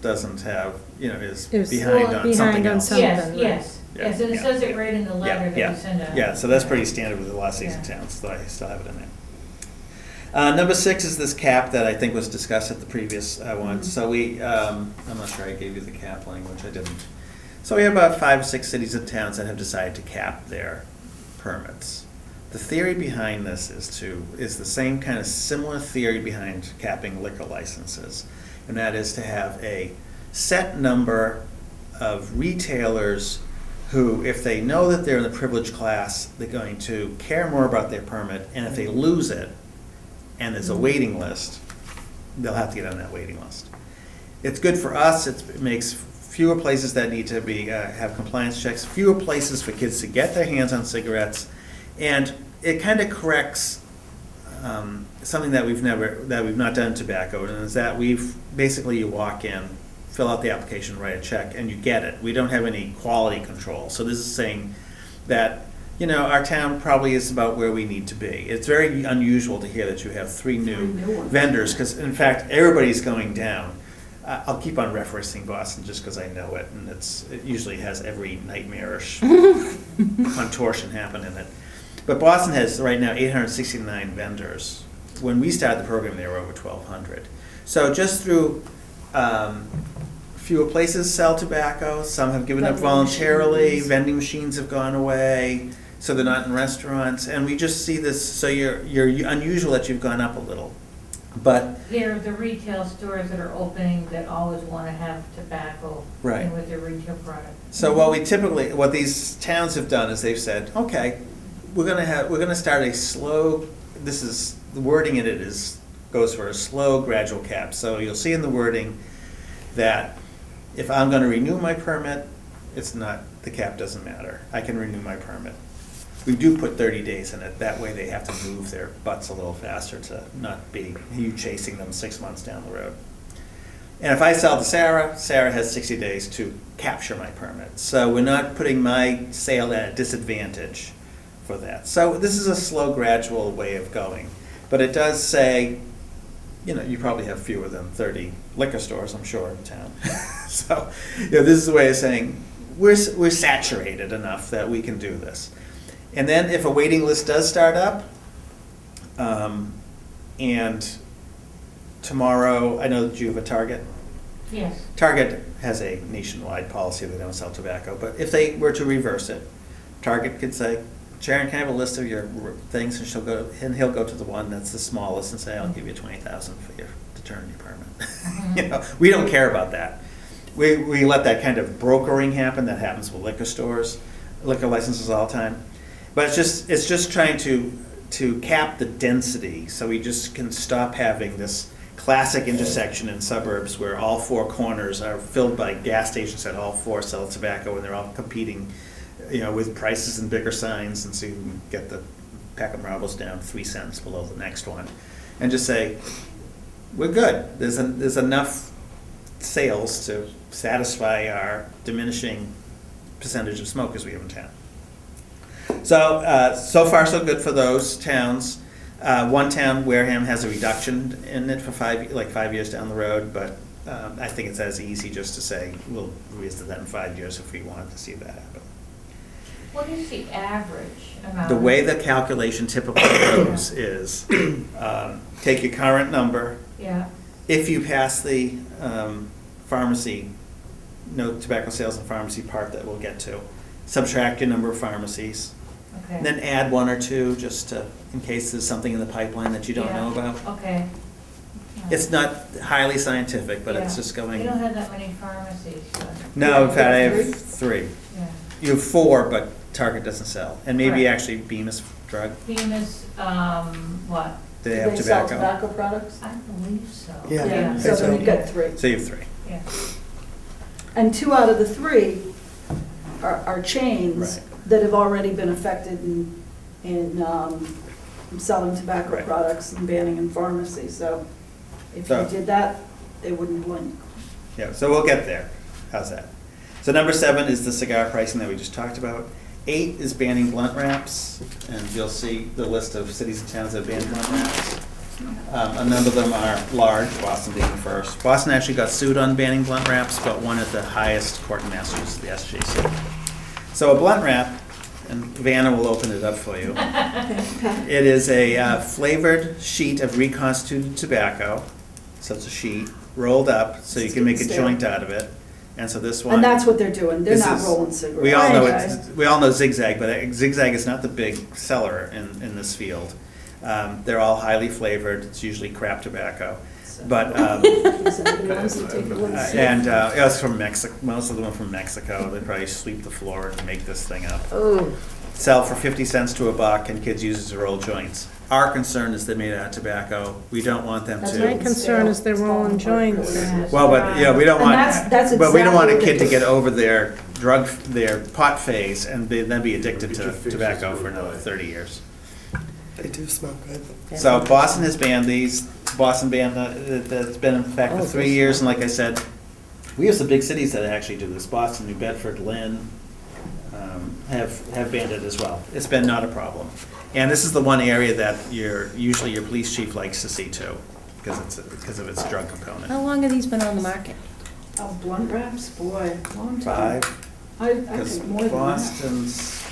doesn't have, is Is behind on behind something on else. something. Yes, right. yes, Yeah, yes, and it yeah, says it yeah. right in the letter that we send out. Yeah, so that's pretty standard with a lot of cities and Yeah. towns, so I still have it in there. Number 6 is this cap that I think was discussed at the previous one. So I'm not sure I gave you the cap language, I didn't. So we have about 5 or 6 cities and towns that have decided to cap their permits. The theory behind this is the same kind of similar theory behind capping liquor licenses. And that is to have a set number of retailers who, if they know that they're in the privileged class, they're going to care more about their permit, and if they lose it, and there's a waiting list, they'll have to get on that waiting list. It's good for us, it makes fewer places that need to have compliance checks, fewer places for kids to get their hands on cigarettes, and it kind of corrects something that we've not done in tobacco, and is that basically you walk in, fill out the application, write a check, and you get it. We don't have any quality control. So this is saying that, our town probably is about where we need to be. It's very unusual to hear that you have 3 new ones. vendors, because in fact, everybody's going down. I'll keep on referencing Boston just because I know it, and it usually has every nightmarish contortion happen in it. But Boston has right now 869 vendors. When we started the program, there were over 1,200. So just through fewer places sell tobacco, some have given up Vending voluntarily, machines. vending machines have gone away, so they're not in restaurants, and we just see this, so you're unusual that you've gone up a little. But They're the retail stores that are opening that always want to have tobacco Right. with their retail product. So what these towns have done is they've said, okay, we're gonna start a slow, the wording in it is goes for a slow, gradual cap. So you'll see in the wording that if I'm gonna renew my permit, it's not, the cap doesn't matter. I can renew my permit. We do put 30 days in it. That way they have to move their butts a little faster to not be you chasing them 6 months down the road. And if I sell to Sarah, Sarah has 60 days to capture my permit. So we're not putting my sale at a disadvantage for that. So this is a slow, gradual way of going. But it does say, you know, you probably have fewer than 30 liquor stores, I'm sure, in town. So, you know, this is a way of saying, we're saturated enough that we can do this. And then if a waiting list does start up, and tomorrow, I know that you have a Target. Yes. Target has a nationwide policy, they don't sell tobacco, but if they were to reverse it, Target could say, Sharon, can I have a list of your things? And he'll go to the one that's the smallest and say, I'll give you $20,000 for your, to turn your permit. You know, we don't care about that. We let that kind of brokering happen. That happens with liquor stores, liquor licenses all the time. But it's just trying to cap the density, so we just can stop having this classic intersection in suburbs where all four corners are filled by gas stations that all four sell tobacco, and they're all competing, you know, with prices and bigger signs, and so you can get the pack of marbles down 3 cents below the next one, and just say, we're good. There's enough sales to satisfy our diminishing percentage of smokers we have in town. So, so far so good for those towns. One town, Wareham, has a reduction in it for 5 years down the road, but I think it's as easy just to say, we'll revisit that in 5 years if we wanted to see that happen. What is the average amount? The way the calculation typically goes is, take your current number. Yeah. If you pass the pharmacy, no tobacco sales and pharmacy part that we'll get to, subtract your number of pharmacies. Okay. And then add 1 or 2 just to, in case there's something in the pipeline that you don't know about. Okay. It's not highly scientific, but it's Yeah. just going. You don't have that many pharmacies, so. No, in fact, I have 3. Yeah. You have 4, but Target doesn't sell. And maybe Right. actually Bemis Drug, Bemis, what? they have Do they sell tobacco. tobacco products? I believe so. Yeah. Yeah, They so then you've sell. got 3. So you have 3. Yeah. And 2 out of the 3 are chains Right. that have already been affected in selling tobacco Right. products and banning in pharmacies. So if you So- did that, they wouldn't blink. Yeah, so we'll get there. How's that? So number 7 is the cigar pricing that we just talked about. 8 is banning blunt wraps, and you'll see the list of cities and towns that ban blunt wraps. A number of them are large, Boston being the first. Boston actually got sued on banning blunt wraps, but won at the highest court in Massachusetts, the SJC. So a blunt wrap, and Vanna will open it up for you. It is a flavored sheet of reconstituted tobacco, so it's a sheet rolled up, so you can make a joint out of it. And so this one. And that's what they're doing. They're This not is- rolling cigarettes. We all know Okay. we all know Zigzag, but Zigzag is not the big seller in this field. They're all highly flavored. It's usually crap tobacco, but it's from Mexico. Most of them are from Mexico. They probably sweep the floor and make this thing up. Oh, Sell for 50 cents to $1, and kids use it to roll joints. Our concern is they're made out of tobacco. We don't want them That's to. My concern is they're rolling joints. Well, but yeah, we don't And want. that's But we don't want a exactly kid what to it get is. over their pot phase and then be addicted to tobacco for another 30 years. They do smell good. So Boston has banned these. Boston banned that's been in effect for 3 years, and like I said, we have some big cities that actually do this. Boston, New Bedford, Lynn have banned it as well. It's been not a problem, and this is the one area that usually your police chief likes to see too, because of its drug component. how long have these been on the market? Oh, blunt wraps, boy, long time. 5. I Because think more than that.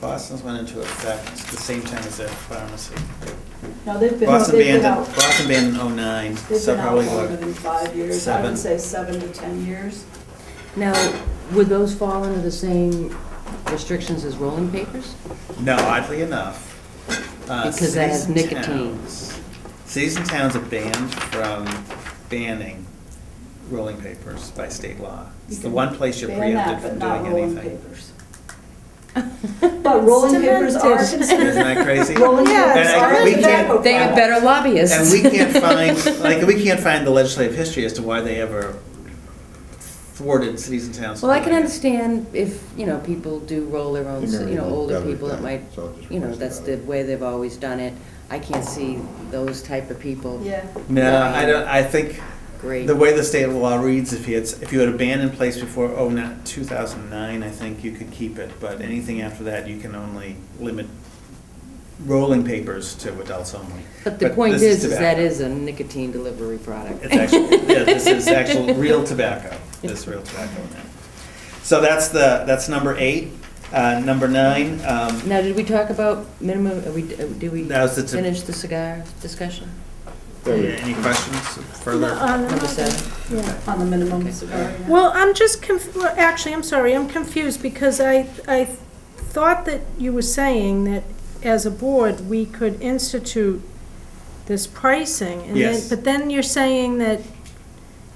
Boston's went into effect the same time as their pharmacy. No, they've been Boston they've been banned out. it, Boston banned in '09, They've so been out probably longer what? than 5 years. I 7. would say 7 to 10 years. Now, would those fall under the same restrictions as rolling papers? No, oddly enough. Because that has cities and nicotine. Cities and towns are banned from banning rolling papers by state law. It's You the can one place you're ban that, preempted but from not doing rolling anything. papers. But rolling papers are Cemented. considered, Isn't that crazy? rolling Yeah, papers and are we a can't- tobacco They have product. better lobbyists. And we can't find, we can't find the legislative history as to why they ever thwarted cities and towns. Well, I can understand if, people do roll their own, older Battery people that pack, might, so just you know, replace that's the the way they've always done it. I can't see those type of people. Yeah. No, I don't, I think Great. the way the state law reads, if you had a ban in place before, not 2009, I think you could keep it, but anything after that, you can only limit rolling papers to adults only. But the point this is tobacco. that is a nicotine delivery product. It's actually, yeah, this is actual real tobacco. There's real tobacco in there. So that's number 8. Number 9, Now, did we talk about minimum, did we That was the tip- finish the cigar discussion? any questions further? Number 7? Yeah. On the minimum Okay. cigar. yeah. Well, I'm just actually, I'm sorry, I'm confused because I thought that you were saying that as a board, we could institute this pricing. And then, Yes. but then you're saying that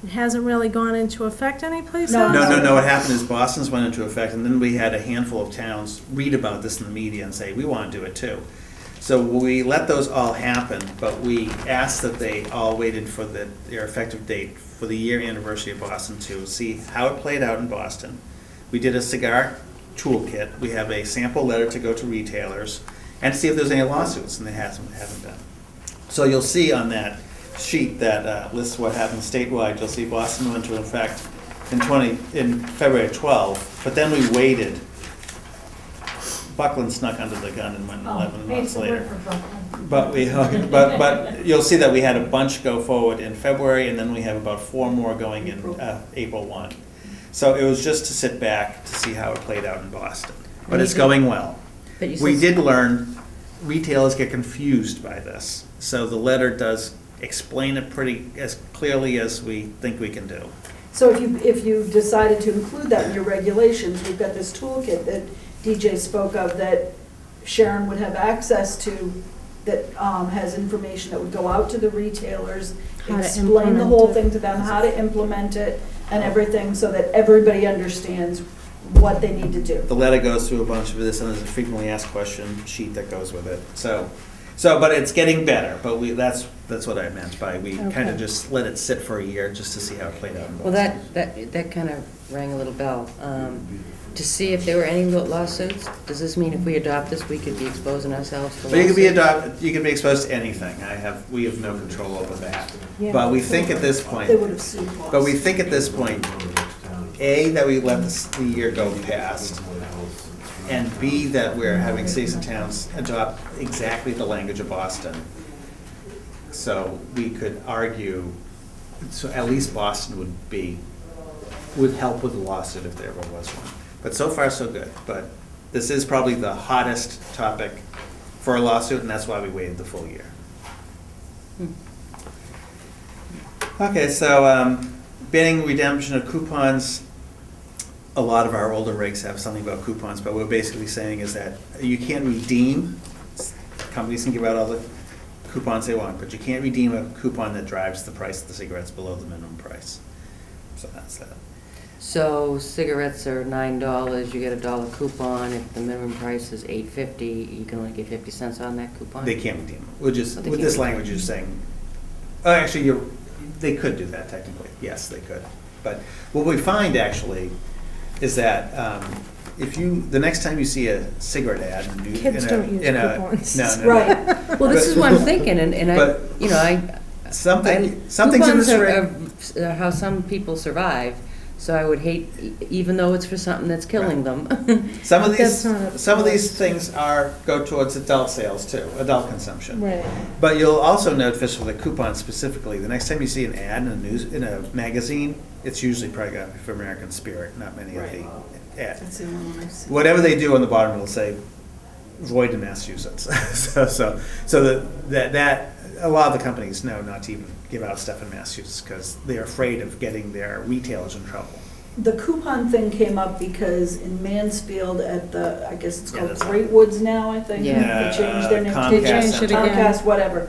it hasn't really gone into effect anyplace No. else? No, what happened is Boston's went into effect, and then we had a handful of towns read about this in the media and say, we want to do it too. So we let those all happen, but we asked that they all waited for their effective date for the year anniversary of Boston to see how it played out in Boston. We did a cigar toolkit. We have a sample letter to go to retailers and to see if there's any lawsuits, and there haven't been. So you'll see on that sheet that lists what happened statewide, you'll see Boston went into effect in February 12, but then we waited. Buckland snuck under the gun and went 11 months later. But you'll see that we had a bunch go forward in February, and then we have about 4 more going in April 1. So it was just to sit back to see how it played out in Boston. But it's going well. But you We said- did learn retailers get confused by this, so the letter does explain it pretty as clearly as we think we can do. So if you decided to include that in your regulations, we've got this toolkit that DJ spoke of that Sharon would have access to, that has information that would go out to the retailers, How to explain the whole implement it. thing to them, how to implement it and everything, so that everybody understands what they need to do. The letter goes through a bunch of this, and there's a frequently asked question sheet that goes with it. But it's getting better, but that's what I meant by, we kind Okay. of just let it sit for a year just to see how it played out in Boston. Well, that kind of rang a little bell. To see if there were any lawsuits, does this mean if we adopt this, we could be exposing ourselves to But you lawsuits? you can be exposed to anything. We have no control over that. Yeah. But we think at this point, They would have sued us. but we think at this point, A, that we let the year go past, and B, that we're having cities and towns adopt exactly the language of Boston. So we could argue, so at least Boston would help with the lawsuit if there ever was one. But so far, so good. But this is probably the hottest topic for a lawsuit, and that's why we waited the full year. Okay, so banning redemption of coupons. A lot of our older regs have something about coupons, but what we're basically saying is that you can't redeem, companies can give out all the coupons they want, but you can't redeem a coupon that drives the price of the cigarettes below the minimum price. So that's that. So cigarettes are $9, you get a $1 coupon. If the minimum price is $8.50, you can only get 50 cents on that coupon? They can't redeem them. We're just, Oh, they with can't this redeem language, them. you're saying, oh, actually, they could do that technically. Yes, they could. But what we find actually is that the next time you see a cigarette ad. Kids don't use coupons. No. Right. Well, this is what I'm thinking, and But something's in coupons this are reg. are how some people survive, so I would hate, even though it's for something that's killing them. Some of That's not a- these things go towards adult sales too, adult consumption. Right. But you'll also note, Fish, for the coupons specifically, the next time you see an ad in a magazine, it's usually probably got for American Spirit, not many of the ads. That's the only one I've seen. Whatever they do on the bottom, it'll say void in Massachusetts. so that a lot of the companies know not to even give out stuff in Massachusetts because they're afraid of getting their retailers in trouble. The coupon thing came up because in Mansfield at I guess it's Yeah, called that's right. Great Woods now, I think. Yeah. They changed their name. Comcast They changed it Center. again. Comcast, whatever.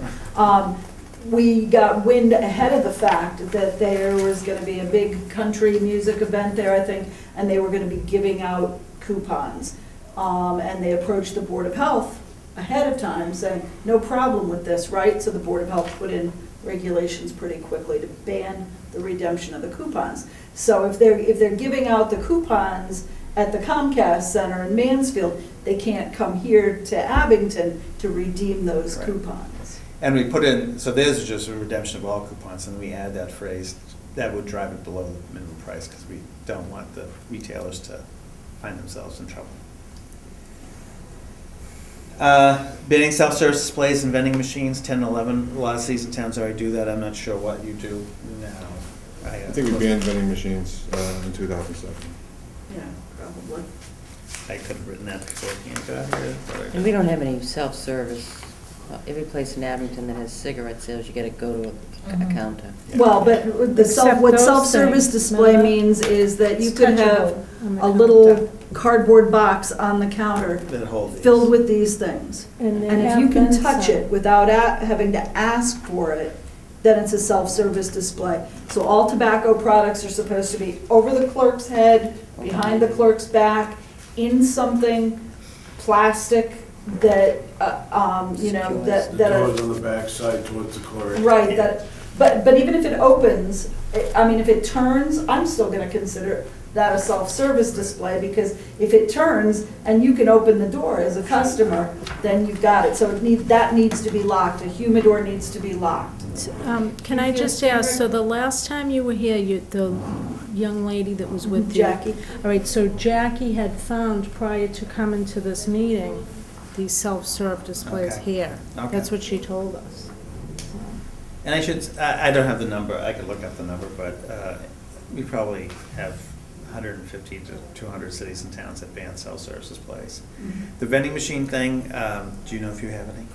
We got wind ahead of the fact that there was gonna be a big country music event there, I think, and they were gonna be giving out coupons. and they approached the Board of Health ahead of time saying, no problem with this, right? So the Board of Health put in regulations pretty quickly to ban the redemption of the coupons. So if they're giving out the coupons at the Comcast Center in Mansfield, they can't come here to Abington to redeem those Right. coupons. And we put in, so there's just a redemption of all coupons, and we add that phrase, that would drive it below the minimum price, because we don't want the retailers to find themselves in trouble. Banning self-service displays and vending machines, 10 and 11, a lot of cities and towns already do that, I'm not sure what you do now. I think we banned vending machines in 2007. Yeah, probably. I could have written that before I came out here. but I And we don't have any self-service. Every place in Abington that has cigarette sales, you gotta go to a Mhm. counter. Yeah. Well, but Except what those self-service things, display remember? means is that you It's could have touchable on the a counter. little cardboard box on the counter That whole thing. filled with these things. And they And if have you can been touch some. it without having to ask for it, then it's a self-service display. So all tobacco products are supposed to be over the clerk's head, behind the clerk's back, in something plastic that, you know, that. The doors on the back side towards the clerk. Right, that, but even if it opens, I mean, if it turns, I'm still gonna consider that a self-service display, because if it turns and you can open the door as a customer, then you've got it. So that needs to be locked, a humidor needs to be locked. Can I just ask, so the last time you were here, the young lady that was with you? Jackie. All right, so Jackie had found prior to coming to this meeting, these self-serve displays Okay. here. Okay. That's what she told us. And I don't have the number, I could look up the number, but we probably have 150 to 200 cities and towns that ban self-service displays. The vending machine thing, do you know if you have any?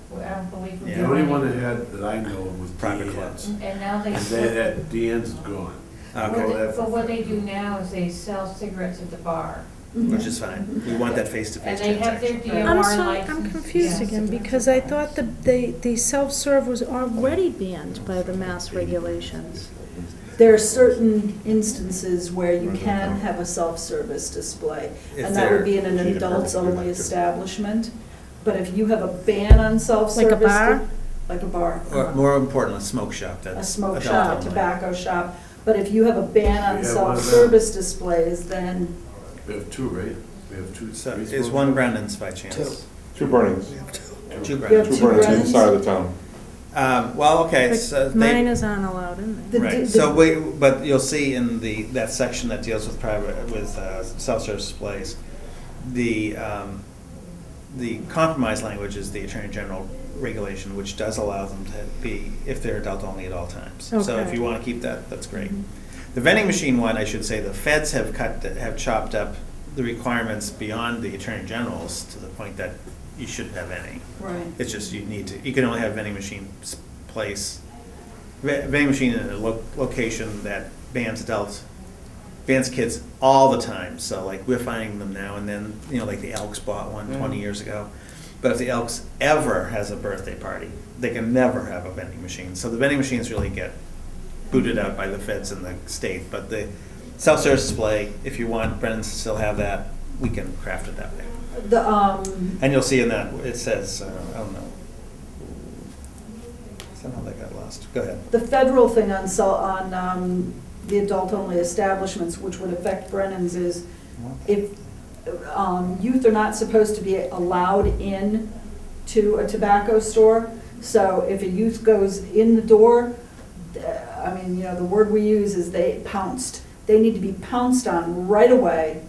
Well, I don't believe we Yeah. The do only any. one that had, that I know of was Private Dean's. clubs. And now they. And they had, Dean's is gone. Okay. But what they do now is they sell cigarettes at the bar. Which is fine, we want that face-to-face And they have their transaction. I'm DMR sorry, license. I'm confused Yeah. again, because I thought the self-serve was already banned by the mass regulations. There are certain instances where you can have a self-service display, If and that would be in an they're- adults-only establishment. But if you have a ban on self-service. bar? Like a bar. Or more important, a smoke shop, A that's smoke adult shop, only. tobacco shop. But if you have a ban on We have one of them. self-service displays, then, We have two, right? We have two. So three is smoke one shops? Brandon's by chance? Two burnings. Two You have Brandon's. Two burnings Brennans? inside of the town. Well, okay, But so mine they, is not allowed in there. The- right, so but you'll see in that section that deals with self-service displays, the compromise language is the Attorney General regulation, which does allow them to be, if they're adult only at all times. So if Okay. you want to keep that, that's great. The vending machine one, I should say, the feds have chopped up the requirements beyond the Attorney General's to the point that you shouldn't have any. right. It's just you can only have vending machine vending machine in a location that bans kids all the time. So like we're finding them now and then, like the Elks bought one 20 years ago. But if the Elks ever has a birthday party, they can never have a vending machine. So the vending machines really get booted out by the feds in the state. But the self-service display, if you want Brennan's to still have that, we can craft it that way. And you'll see in that, it says, I don't know. Somehow that got lost. Go ahead. The federal thing on the adult-only establishments, which would affect Brennan's, is if youth are not supposed to be allowed in to a tobacco store. So if a youth goes in the door, I mean, the word we use is they pounced. They need to be pounced on right away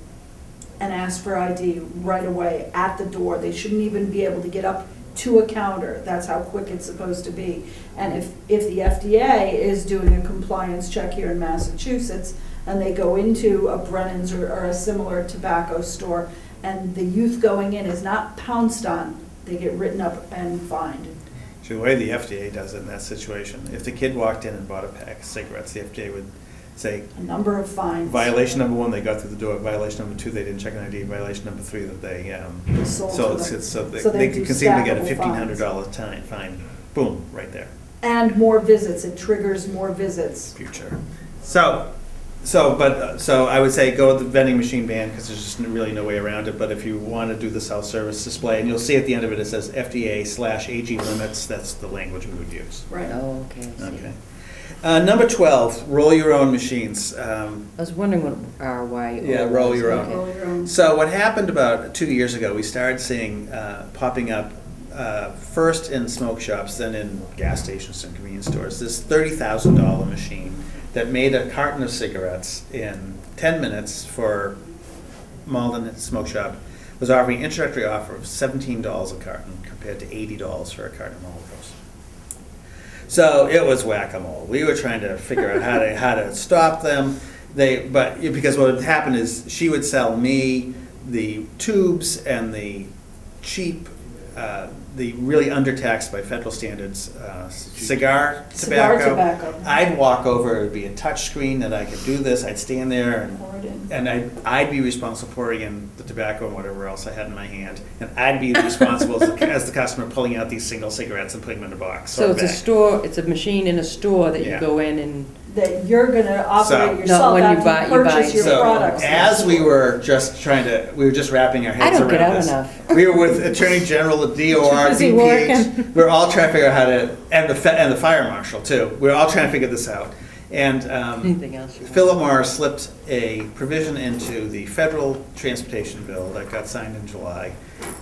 and asked for ID right away at the door. They shouldn't even be able to get up to a counter. That's how quick it's supposed to be. And if the FDA is doing a compliance check here in Massachusetts, and they go into a Brennan's or a similar tobacco store, and the youth going in is not pounced on, they get written up and fined. So the way the FDA does it in that situation, if the kid walked in and bought a pack of cigarettes, the FDA would say, A number of fines. violation number 1, they got through the door. Violation number 2, they didn't check an ID. Violation number 3, that they Sold so to them. they So they can do conceivably get a stackable $1,500 fine. Boom, right there. And more visits, it triggers more visits. Future. So So I would say go with the vending machine ban, because there's just really no way around it, but if you want to do the self-service display, and you'll see at the end of it, it says FDA/AG limits, that's the language we would use. Right. Oh, okay, I see. Okay. Number 12, roll your own machines. I was wondering what RY. Yeah, roll your own. Roll your own. So what happened about 2 years ago, we started seeing popping up first in smoke shops, then in gas stations and convenience stores, this $30,000 machine that made a carton of cigarettes in 10 minutes for Malden Smoke Shop, was offering an introductory offer of $17 a carton compared to $80 for a carton of Marlboros. So it was whack-a-mole. We were trying to figure out how to stop them. Because what would happen is she would sell me the tubes and the cheap, the really undertaxed by federal standards cigar tobacco. I'd walk over, it would be a touch screen that I could do this. I'd stand there and I'd be responsible for pouring in the tobacco and whatever else I had in my hand. And I'd be responsible as the customer pulling out these single cigarettes and putting them in a box. So it's a store, it's a machine in a store that you Yeah. go in and. That you're gonna operate So- yourself No, when you after buy- you you buy- purchase your So products. as we were just we were just wrapping our I heads don't get around out this. enough. We were with Attorney General, the DOR, Busy DPH. working. We were all trying to figure out how to, and the fire marshal too. We were all trying to figure this out. And Anything else you want? Philip Morris slipped a provision into the federal transportation bill that got signed in July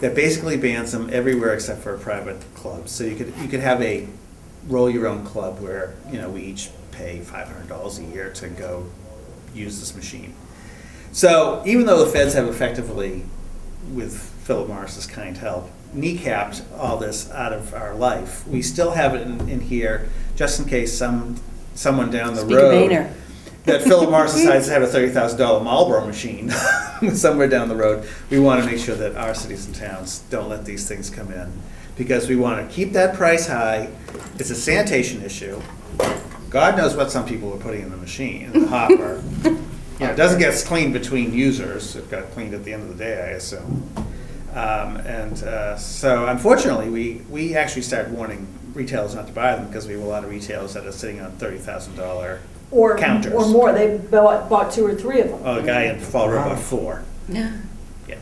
that basically bans them everywhere except for private clubs. So you could have a roll your own club where, we each pay $500 a year to go use this machine. So even though the feds have effectively, with Philip Morris's kind help, kneecapped all this out of our life, we still have it in here just in case someone down the Speak of road Boehner. that Philip Morris decides to have a $30,000 Marlboro machine somewhere down the road. We want to make sure that our cities and towns don't let these things come in, because we want to keep that price high. It's a sanitation issue. God knows what some people are putting in the machine, in the hopper. It doesn't get cleaned between users. It got cleaned at the end of the day, I assume. So unfortunately, we actually started warning retailers not to buy them, because we have a lot of retailers that are sitting on $30,000 counters. Or more, they bought 2 or 3 of them. Oh, a guy in Fall River bought 4. Yeah. Yeah,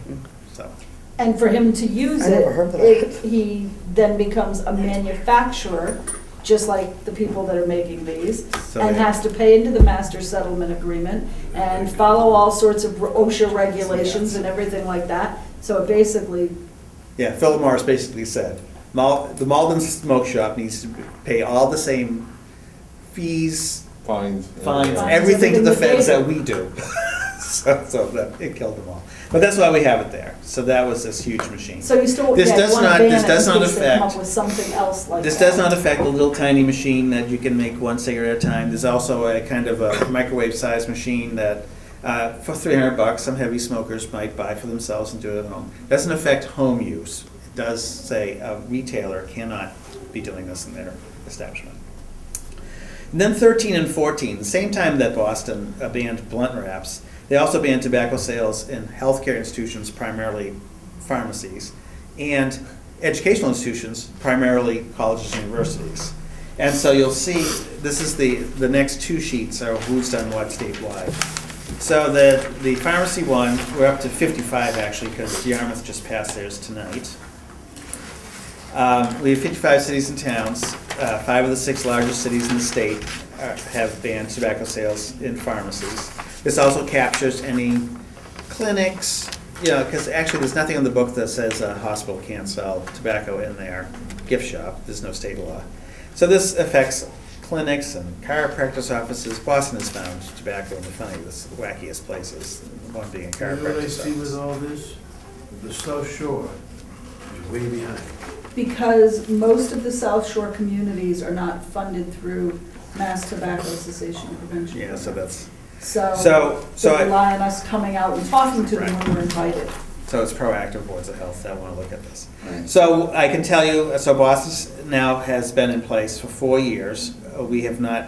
so. And for him to use I never heard it, that. he then becomes a manufacturer, just like the people that are making these, So and they- has to pay into the master settlement agreement and follow all sorts of OSHA regulations and everything like that. So it basically, Yeah, Philip Morris basically said, the Malden Smoke Shop needs to pay all the same fees, Fines. fines, Fines, everything to the everything feds they that we do. So it killed them all. But that's why we have it there. So that was this huge machine. so you still, This yeah, does you want to not- ban this it does in not case they come affect- up with something else like that. This does not affect the little tiny machine that you can make one cigarette at a time. There's also a kind of a microwave-sized machine that, for $300, some heavy smokers might buy for themselves and do it at home. Doesn't affect home use. It does say a retailer cannot be doing this in their establishment. And then 13 and 14, the same time that Boston banned blunt wraps, they also banned tobacco sales in healthcare institutions, primarily pharmacies, and educational institutions, primarily colleges and universities. And so you'll see, this is the next 2 sheets are who's done what statewide. So the pharmacy one, we're up to 55 actually, because Yarmouth just passed theirs tonight. We have 55 cities and towns. 5 of the 6 largest cities in the state have banned tobacco sales in pharmacies. This also captures any clinics, because actually there's nothing in the book that says a hospital can't sell tobacco in their gift shop. There's no state law. So this affects clinics and chiropractors' offices. Boston has found tobacco in the funniest, wackiest places, one being a You know what I chiropractor's see with office. all this? The South Shore is way behind. Because most of the South Shore communities are not funded through Mass Tobacco Cessation and Prevention. Yeah, so that's, So so they I- rely on us coming out and talking to them Right. when we're invited. so it's proactive boards of health that want to look at this. Right. So I can tell you, so Boston now has been in place for 4 years. We have not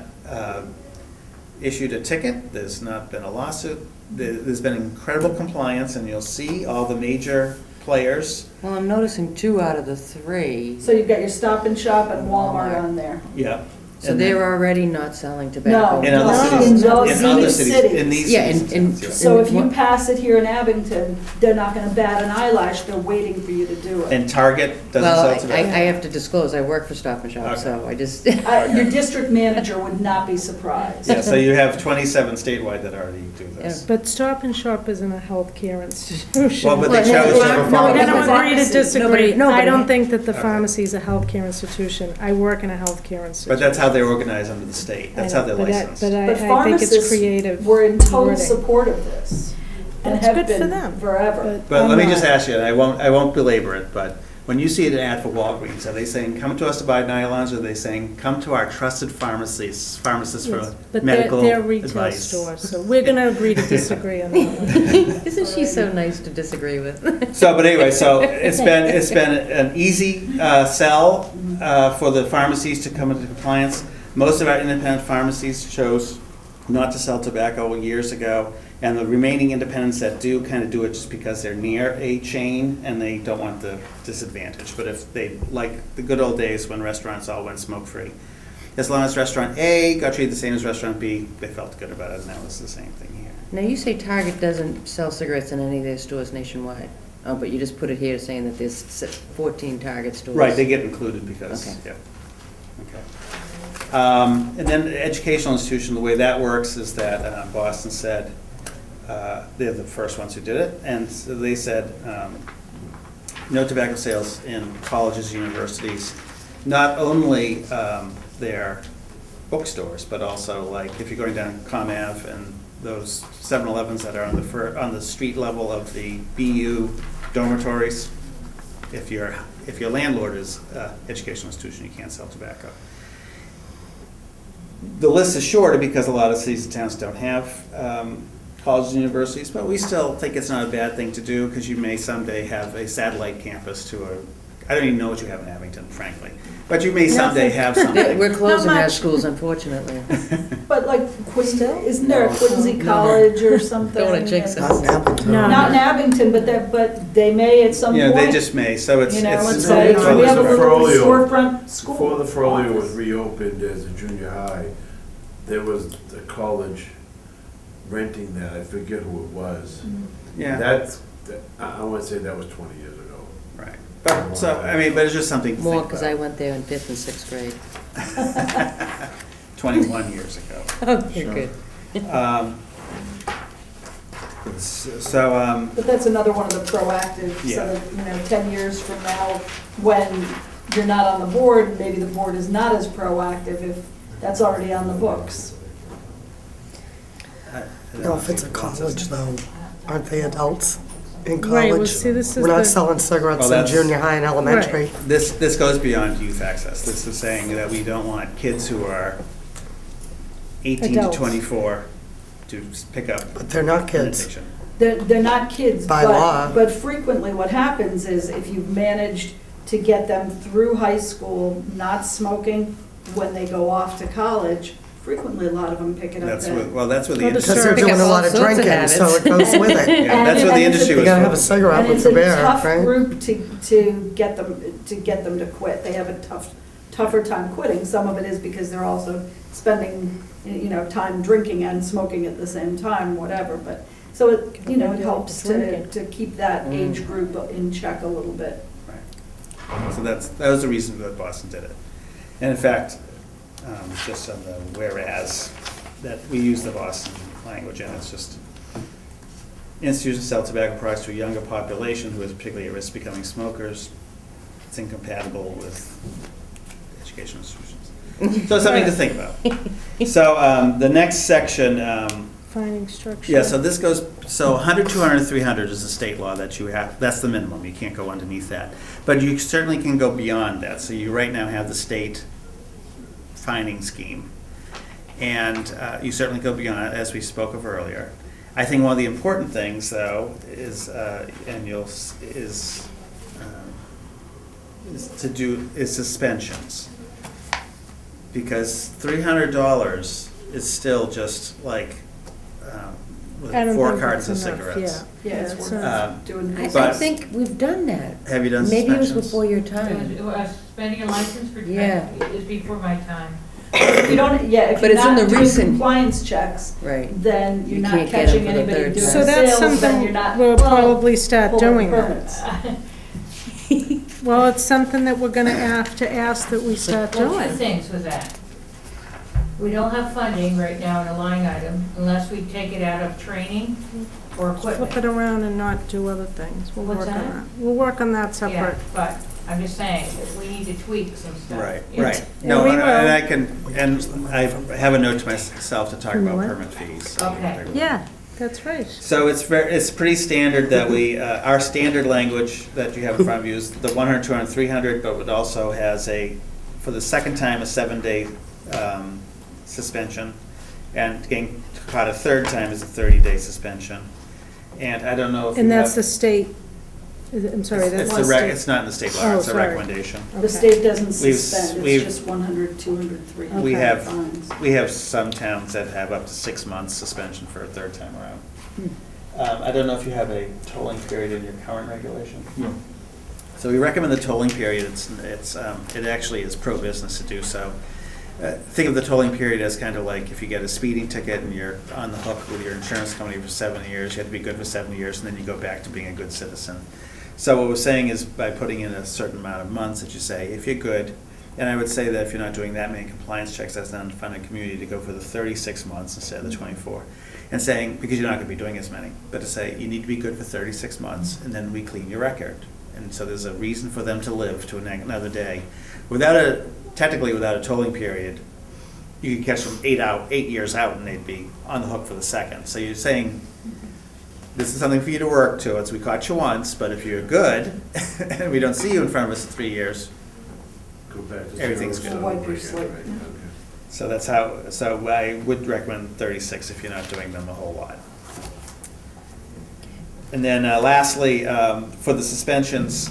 issued a ticket. There's not been a lawsuit. There's been incredible compliance, and you'll see all the major players. Well, I'm noticing 2 out of the 3. So you've got your Stop and Shop and Walmart on there. Yeah. So And they're then- already not selling tobacco? No, In other no, cities, in those in other cities. cities, in these Yeah, cities. and- yeah. So if you what- pass it here in Abington, they're not gonna bat an eyelash, they're waiting for you to do it. And Target doesn't Well, sell I tobacco? have to disclose, I work for Stop and Shop, Okay. so I just, Your district manager would not be surprised. Yeah, so you have 27 statewide that already do this. But Stop and Shop isn't a healthcare institution. Well, but they Well, chose to no, have a No, we're no, gonna no, agree to disagree. nobody- I don't think that the Okay. pharmacy is a healthcare institution. I work in a healthcare institution. But that's how they're organized under the state. That's how they're But I- licensed. But I But think it's pharmacists creative. We're in total wording. support of this. And That's have good for been them. forever. But I'm let me not. just ask you, and I won't belabor it, but when you see an ad for Walgreens, are they saying, come to us to buy nylons, or are they saying, come to our trusted pharmacists Yes, for but medical they're retail advice? stores, so we're gonna agree to disagree on that one. isn't she so nice to disagree with? So, but anyway, so it's been an easy sell for the pharmacies to come into compliance. Most of our independent pharmacies chose not to sell tobacco years ago, and the remaining independents that do kind of do it just because they're near a chain and they don't want the disadvantage. But if they, like the good old days when restaurants all went smoke-free, as long as restaurant A got treated the same as restaurant B, they felt good about it, and that was the same thing here. Now, you say Target doesn't sell cigarettes in any of their stores nationwide. Oh, but you just put it here saying that there's 14 Target stores. Right, they get included because, Okay. yeah. Okay. And then the educational institution, the way that works is that Boston said, they're the first ones who did it, and so they said, no tobacco sales in colleges, universities, not only their bookstores, but also like if you're going down Comm Ave and those 7-Elevens that are on the street level of the BU dormitories, if your landlord is educational institution, you can't sell tobacco. The list is shorter because a lot of cities and towns don't have colleges and universities, but we still think it's not a bad thing to do because you may someday have a satellite campus to I don't even know what you have in Abington, frankly, but you may someday have something. We're closing Not our much. schools, unfortunately. But like, isn't there a Quincy College or something? Don't wanna jinx Not us. in Abington. No. Not in Abington, but they may at some You know, point. they just may, so it's. You know, it's- let's No, say, no, we have a there's a little Frollo. storefront school. Before the Frollo was office. reopened as a junior high, there was a college renting that, I forget who it was. Yeah, I want to say that was 20 years ago. right. But, so, I mean, but it's just something to More, think because I about. went there in 5th and 6th grade. 21 years ago. Okay, Sure. good. So, But that's another one of the proactive, Yeah. so that, 10 years from now, when you're not on the board, maybe the board is not as proactive if that's already on the books. No, if it's a college though, aren't they adults in Right, well, college? see, this is We're not the- selling cigarettes Oh, in that's- junior high and elementary. This goes beyond youth access. This is saying that we don't want kids who are 18 to Adults. 24 to pick up But they're not an kids. addiction. They're not kids, By law. but frequently what happens is if you've managed to get them through high school, not smoking, when they go off to college, frequently a lot of them pick it up That's then. what, well, that's what the Well, the industry. Because they're Pick doing a up lot all of sorts of drinking, so habits. it goes with it. Yeah, that's what the industry You was. gotta have a focused. cigarette And with it's the a beer, tough right? group to get them to quit. They have a tougher time quitting. Some of it is because they're also spending, time drinking and smoking at the same time, whatever, but, so it, it helps Drinking. to keep that age group in check a little bit. Right. So that was the reason that Boston did it. And in fact, just on the whereas, that we use the Boston language, and it's just, institutions sell tobacco products to a younger population who is particularly at risk of becoming smokers. It's incompatible with educational institutions. So it's something to think about. So the next section, Finding structure. yeah, so this goes, so 100, 200, 300 is a state law that you have, that's the minimum, you can't go underneath that. But you certainly can go beyond that, so you right now have the state fining scheme. And you certainly go beyond it, as we spoke of earlier. I think one of the important things, though, is, is suspensions. Because $300 is still just like, with I don't 4 think cartons of that's enough, cigarettes. Yeah, it's it's worth not- doing I this. But- think we've done that. Have you done Maybe it was suspensions? before your time. Spending a license for Yeah. tobacco is before my time. If you don't, yeah, if But you're it's in not the doing recent- compliance checks, Right. then You you're not can't get 'em catching for the anybody third doing time. So that's sales, then something you're not. we'll probably start pulling doing that. permits. Well, it's something that we're gonna have to ask that we start Well, two doing. things with that. We don't have funding right now in a line item unless we take it out of training or Flip it equipment. around and not do other things. We'll What's work on that? that. We'll work on that Yeah, separate. but I'm just saying that we need to tweak some stuff. Right, Yeah. right. And No, we and will. I can, and I have a note to myself to talk about What? permit fees. so Okay. Yeah, that's right. So it's pretty standard that we, our standard language that you have in front of you is the 100, 200, 300, but it also has for the second time, a 7-day suspension. And getting caught a third time is a 30-day suspension. And I don't know if you And have. that's the state, I'm sorry, that's It's the the state. it's not in the state law, Oh, it's a sorry. recommendation. The Okay. state doesn't We've- suspend, we've- it's just 100, 200, 300 We have, fines. we have some towns that have up to 6 months suspension for a third time around. I don't know if you have a tolling period in your current regulation? No. So we recommend the tolling period, it actually is pro-business to do so. Think of the tolling period as kind of like if you get a speeding ticket and you're on the hook with your insurance company for 7 years, you have to be good for 7 years, and then you go back to being a good citizen. So what we're saying is by putting in a certain amount of months that you say, if you're good, and I would say that if you're not doing that many compliance checks as an unfunded community, to go for the 36 months instead of the 24. And saying, because you're not going to be doing as many, but to say you need to be good for 36 months, and then we clean your record. And so there's a reason for them to live to another day. Technically without a tolling period, you could catch them 8 years out and they'd be on the hook for the second. So you're saying, this is something for you to work to. It's, we caught you once, but if you're good, and we don't see you in front of us in 3 years, Go back to Everything's zero, good. so Wipe your again, slate. right, okay. so that's how, so I would recommend 36 if you're not doing them a whole lot. And then lastly, for the suspensions,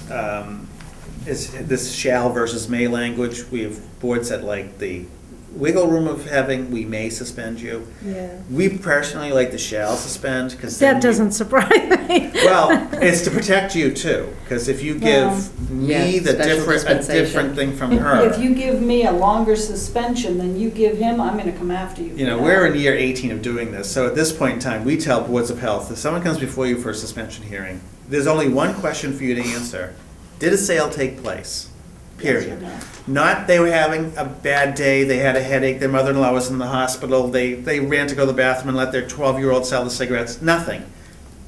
is this shall versus may language. We have boards that like the wiggle room of having, we may suspend you. Yeah. We personally like the shall suspend, because That doesn't surprise me. Well, it's to protect you too, because if you give me Yeah, the special different, a dispensation. different thing from her. If you give me a longer suspension than you give him, I'm gonna come after you. You know, for we're that. in year 18 of doing this, so at this point in time, we tell boards of health, if someone comes before you for a suspension hearing, there's only one question for you to answer. Did a sale take place? Period. Yes Not they were having a bad day, they had a headache, their mother-in-law was in the hospital, they ran to go to the bathroom and let their 12-year-old sell the cigarettes, nothing.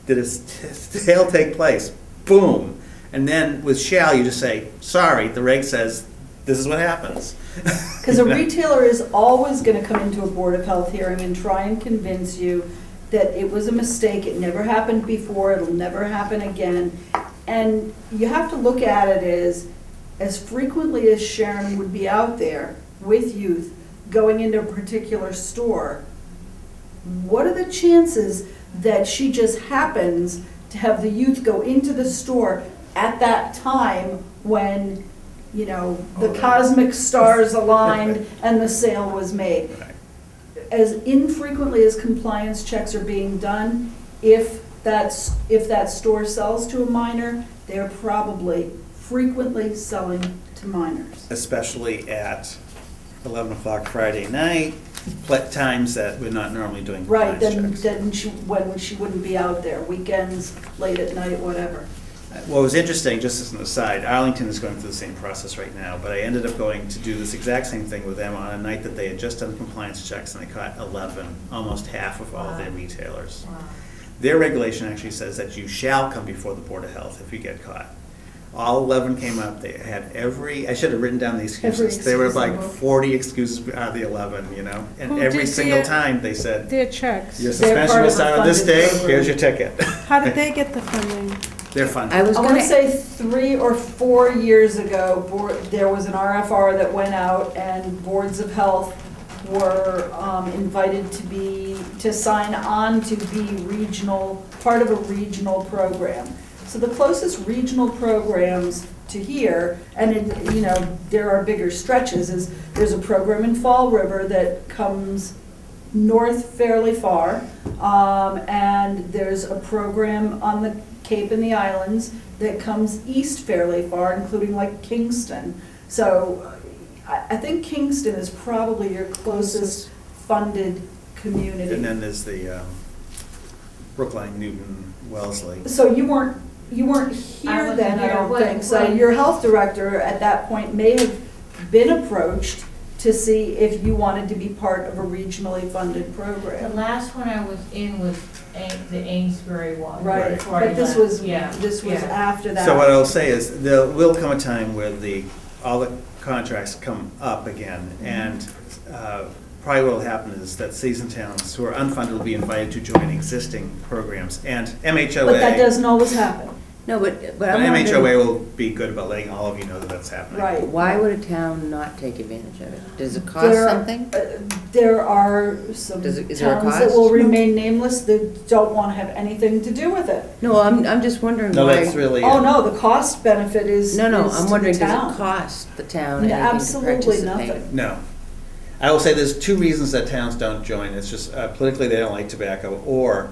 Did a sale take place? Boom. And then with shall, you just say, sorry, the reg says, this is what happens. Because a retailer is always going to come into a Board of Health hearing and try and convince you that it was a mistake, it never happened before, it'll never happen again. And you have to look at it as frequently as Sharon would be out there with youth going into a particular store, what are the chances that she just happens to have the youth go into the store at that time when, you know, the cosmic stars aligned and the sale was made? Right. As infrequently as compliance checks are being done, if that store sells to a minor, they're probably frequently selling to minors. Especially at 11 o'clock Friday night, times that we're not normally doing Right, compliance then checks. when she wouldn't be out there, weekends, late at night, whatever. What was interesting, just as an aside, Arlington is going through the same process right now, but I ended up going to do this exact same thing with them on a night that they had just done compliance checks, and they caught 11, almost half of all of their retailers. Wow. Their regulation actually says that you shall come before the Board of Health if you get caught. All 11 came up, they had I should have written down the excuses. There were excuse like in the book. 40 excuses out of the 11, you know? And Who every did single their- time, they said, Their checks. your They're suspension part was of a signed on this funded day, program. here's your ticket. How did they get the funding? They're fun. I was I want gonna, to say 3 or 4 years ago, there was an RFR that went out, and boards of health were invited to sign on to be part of a regional program. So the closest regional programs to here, and there are bigger stretches, is there's a program in Fall River that comes north fairly far, and there's a program on the Cape and the Islands that comes east fairly far, including like Kingston. So I think Kingston is probably your closest funded community. And then there's the Brookline, Newton, Wellesley. So you weren't I here wasn't then, I here. don't When- think. So when- your health director at that point may have been approached to see if you wanted to be part of a regionally funded The program. last one I was in was the Amesbury one. Right, before I but this left. was, Yeah, this was yeah. after that. So what I'll say is, there will come a time where all the contracts come up again, and probably what will happen is that cities and towns who are unfunded will be invited to join existing programs, and MHOA. But that doesn't always happen. No, but I'm MHOA wondering, will be good about letting all of you know that that's happening. Right. why would a town not take advantage of it? Does it cost There- something? There are some Is there a towns that cost? will remain nameless that don't want to have anything to do with it. No, I'm just wondering No, why. that's really. Oh, no, the cost benefit is No, is to I'm the wondering, does town. it cost the town No, anything to absolutely participate? nothing. No. I will say there's two reasons that towns don't join. It's just politically they don't like tobacco, or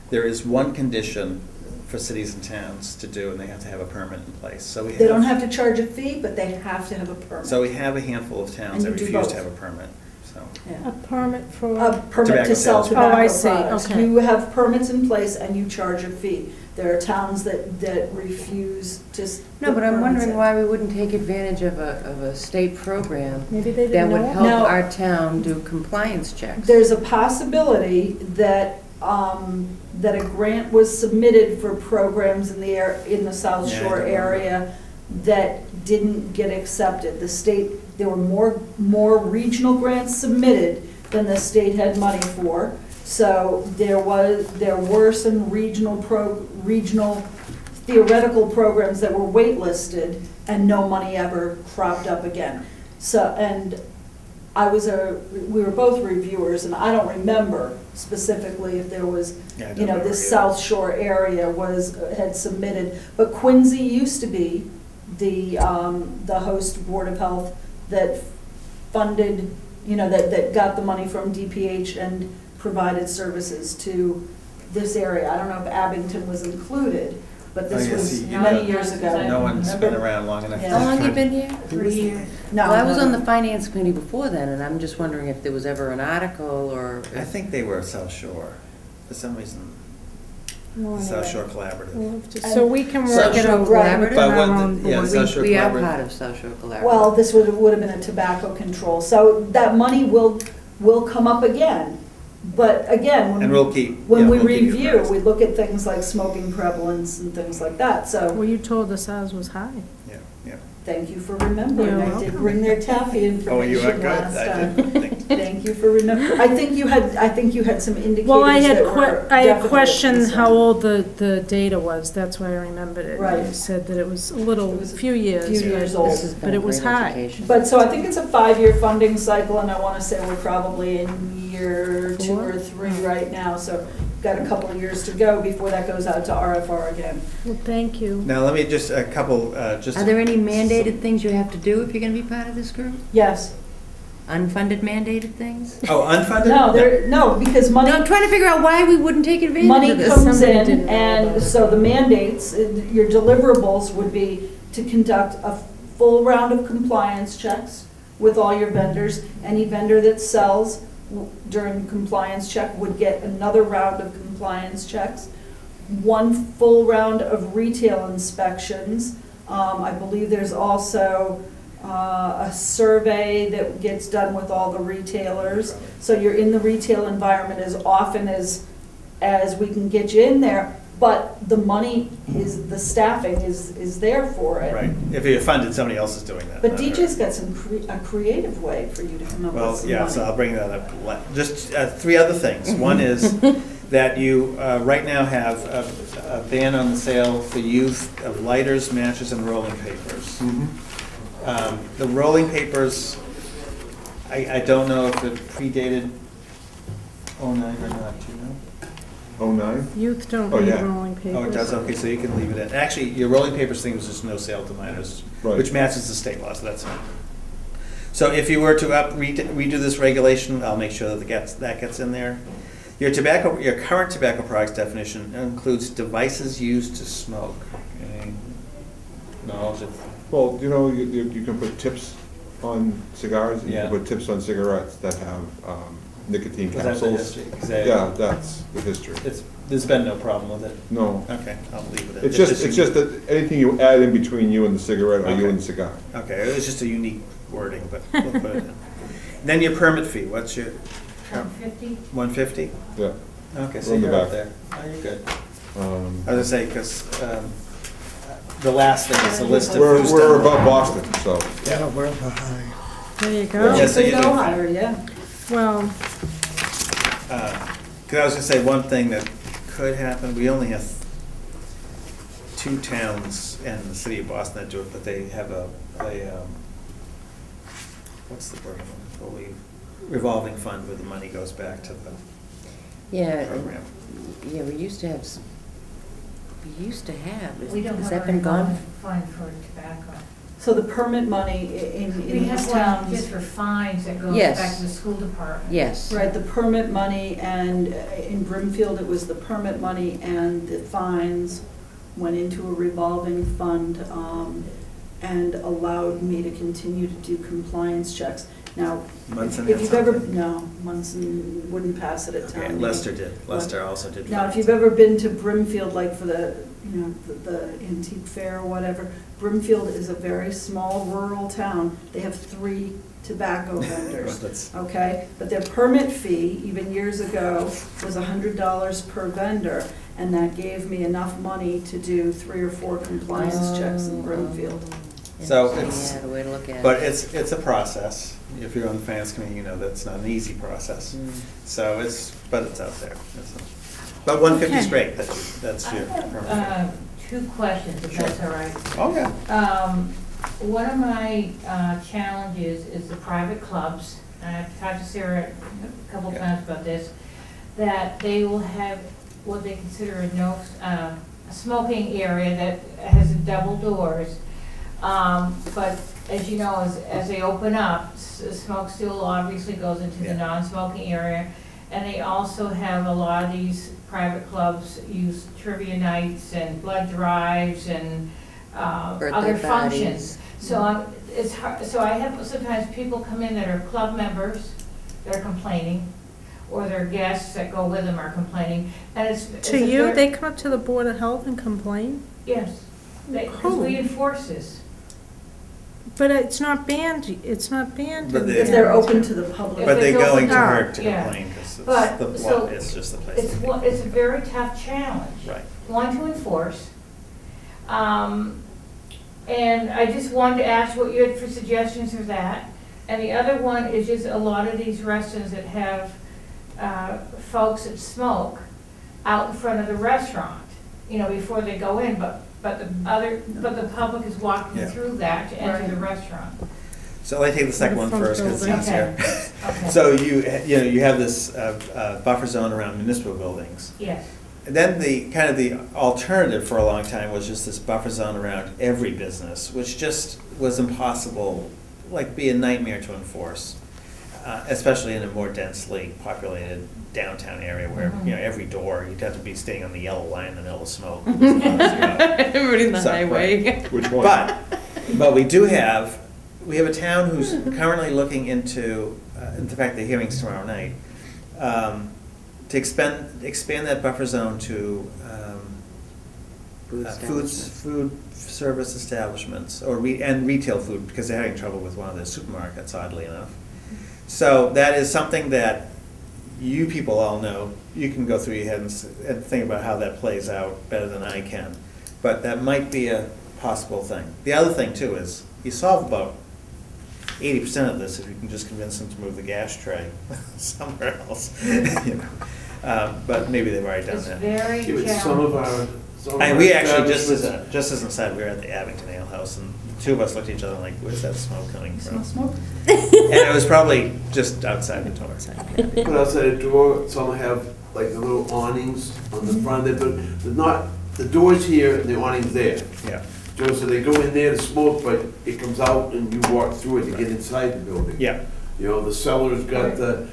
there is one condition for cities and towns to do, and they have to have a permit in place. So we They don't have to charge a fee, but they have to have a permit. So we have a handful of towns And that you do refuse to both. have a permit, so. Yeah. A permit for, A permit Tobacco to sell sales. Oh, I tobacco see, products. okay. You have permits in place and you charge a fee. There are towns that refuse to. No, but I'm put permits wondering in. why we wouldn't take advantage of a state program maybe they that didn't would know. help No. our town do compliance checks. There's a possibility that, that a grant was submitted for programs in the South Yeah, I Shore don't remember. area that didn't get accepted. The state, there were more regional grants submitted than the state had money for. So there were some regional theoretical programs that were waitlisted and no money ever cropped up again. So, and we were both reviewers, and I don't remember specifically if there was, Yeah, I don't you know, remember this either. South Shore area had submitted. But Quincy used to be the host Board of Health that funded, you know, that got the money from DPH and provided services to this area. I don't know if Abington was included, but this Oh, yes, was you- many years ago. No one's been Remember? around long enough. Yeah. How long have you been here? 3 years. No, Well, I was no. on the finance committee before then, and I'm just wondering if there was ever an article or. I think they were South Shore, for some reason, Well, South anyway, Shore Collaborative. we'll have to- So we can South work it Shore out Collaborative? within But our what own the- yeah, board. South Shore We are Collaborative. part of South Shore Collaborative. Well, this would have been a tobacco control, so that money will come up again. But again, And we'll keep. when yeah, we we'll keep you review, apprised. we look at things like smoking prevalence and things like that, so Well, you told us ours was high. Yeah, yeah. thank you for remembering. You're I did welcome. bring their taffy Oh, you are information good. last I time. didn't think. Thank you for remembering. I think you had some indicators Well, I had that were I had definitely questioned concerned. how old the data was, that's why I remembered it. Right. You said that it was a It little, was few years. few but- years old. This has been but a it was great high. education. But so I think it's a 5-year funding cycle, and I want to say we're probably in year 2 or 3 right now, so got a couple of years to go before that goes out to RFR again. Well, thank you. Now, let me just, a couple, just. Are there any mandated things you have to do if you're gonna be part of this group? Yes. Unfunded mandated things? Oh, unfunded? No, because No, money, I'm trying to figure out why we wouldn't take advantage money of this. comes Somebody in, didn't know about and it. so the mandates, your deliverables would be to conduct a full round of compliance checks with all your vendors. Any vendor that sells during compliance check would get another round of compliance checks. 1 full round of retail inspections. I believe there's also a survey that gets done with all the retailers. So you're in the retail environment as often as we can get you in there, but the money is, the staffing is there for it. Right, if you're funded, somebody else is doing that. But not DJ's her. got a creative way for you to come up with Well, some yeah, money. so I'll bring that up. Just 3 other things. One is that you right now have a ban on the sale for youth of lighters, matches, and rolling papers. The rolling papers, I don't know if it predated '09 or not, do you know? 09? Youth don't Oh, read yeah. rolling papers. Oh, it does, okay, so you can leave it in. Actually, your rolling papers thing was just no sale to minors, Right. which matches the state law, so that's fine. So if you were to redo this regulation, I'll make sure that that gets in there. Your current tobacco products definition includes devices used to smoke. Any knowledge of? Well, you know, you can put tips on cigars, you Yeah. can put tips on cigarettes that have nicotine Was that the capsules. history? 'Cause they- Yeah, that's the history. There's been no problem with it? No, Okay, I'll leave it at. it's just that anything you add in between you and the cigarette or you Okay. and the cigar. Okay, it was just a unique wording, but we'll put it in. Then your permit fee, what's your, 150? 150? Yeah. Okay, so On the you're up back. there. Oh, you're good. I Um, was gonna say, because the last thing is the list of We're, who's we're done above Boston, so. Yeah, we're behind. There you go. Yes, so you Could do. go higher, yeah. Well, Because I was gonna say, one thing that could happen, we only have 2 towns in the city of Boston that do it, but they have a what's the word, revolving fund where the money goes back to the Yeah, program. yeah, we used to have, We don't has have that a been gone? fund for tobacco. So the permit money in We these have one towns. just for fines that goes Yes. back to the school department. Yes. Right, the permit money, and in Brimfield, it was the permit money and the fines went into a revolving fund, and allowed me to continue to do compliance checks. Now, Munson if had you've ever, something. no, Munson wouldn't pass it at town Okay, meeting. Leicester did. Leicester also did. Now, if fines. you've ever been to Brimfield, like for the, the antique fair or whatever, Brimfield is a very small rural town. They have 3 tobacco vendors, That's- okay? But their permit fee, even years ago, was $100 per vendor, and that gave me enough money to do 3 or 4 compliance checks in Brimfield. So it's- Yeah, the way to look at it. But it's a process. If you're on the finance committee, you know that's not an easy process. Mm. So but it's out there. But 150 is Okay. great. That's I your have permit. 2 questions, if that's all right. Oh, yeah. One of my challenges is the private clubs, and I've talked to Sarah a couple Yeah. times about this, that they will have what they consider a smoking area that has double doors. But as you know, as they open up, smoke still obviously goes into the Yeah. non-smoking area. And they also have a lot of these private clubs use trivia nights and blood drives and Birthday other parties. functions. So it's hard, so I have sometimes people come in that are club members that are complaining, or their guests that go with them are complaining, and it's to a you, ver- they come up to the Board of Health and complain? Yes, because we enforce this. But it's not banned, it's not banned. But in they- If they're open to the If public. But they're it's going to open her up, to yeah. complain because But, it's so, it's just the place. It's, it's a very tough challenge. Right. One, to enforce. And I just wanted to ask what you had for suggestions for that. And the other one is just a lot of these restaurants that have folks that smoke out in front of the restaurant, before they go in, but the public is walking Yeah. through that to enter the Right. restaurant. So let me take the second one Front first because it's building. easier. Okay. So you have this buffer zone around municipal buildings. Yes. And then the alternative for a long time was just this buffer zone around every business, which just was impossible, be a nightmare to enforce, especially in a more densely populated downtown area where, Mhm. Every door, you'd have to be staying on the yellow line in the middle of smoke. Everybody in the So, highway. Which one? But we have a town who's currently looking into, in fact, the hearing's tomorrow night, to expand that buffer zone to food service establishments and retail food, because they're having trouble with one of the supermarkets, oddly enough. So that is something that you people all know. You can go through your head and think about how that plays out better than I can. But that might be a possible thing. The other thing too is you solve about 80% of this if you can just convince them to move the gas tray somewhere else. But maybe they've already done It's that. very Yeah, but challenging. And we actually, establishments- just as an aside, we were at the Abington Ale House, and the 2 of us looked at each other like, where's that smoke coming from? Smell smoke? And it was probably just outside the door. But outside the door, some have like the little awnings on the front of it, but they're not, the door's here and the awning's there. Yeah, So they go in there to smoke, but it comes out and you walk through it to get inside the building. yeah, The cellar's got the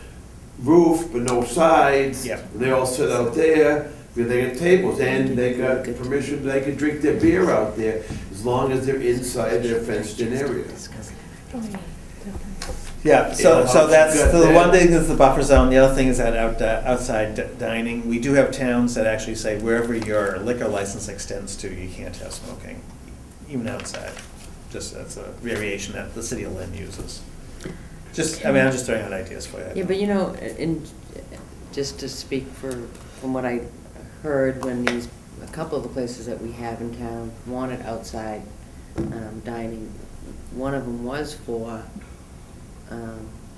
roof but no sides. Yeah. And they all sit out there, but they got tables and they got permission, they can drink their beer out there as long as they're inside their fenced-in area. Yeah, so Yeah, that's, good. so the one thing is the buffer zone, the other thing is that outside dining. We do have towns that actually say wherever your liquor license extends to, you can't have smoking, even outside. Just, that's a variation that the city of Lynn uses. Just, I mean, I'm just throwing out ideas for you. Yeah, but just to speak from what I heard when a couple of the places that we have in town wanted outside dining, one of them was for,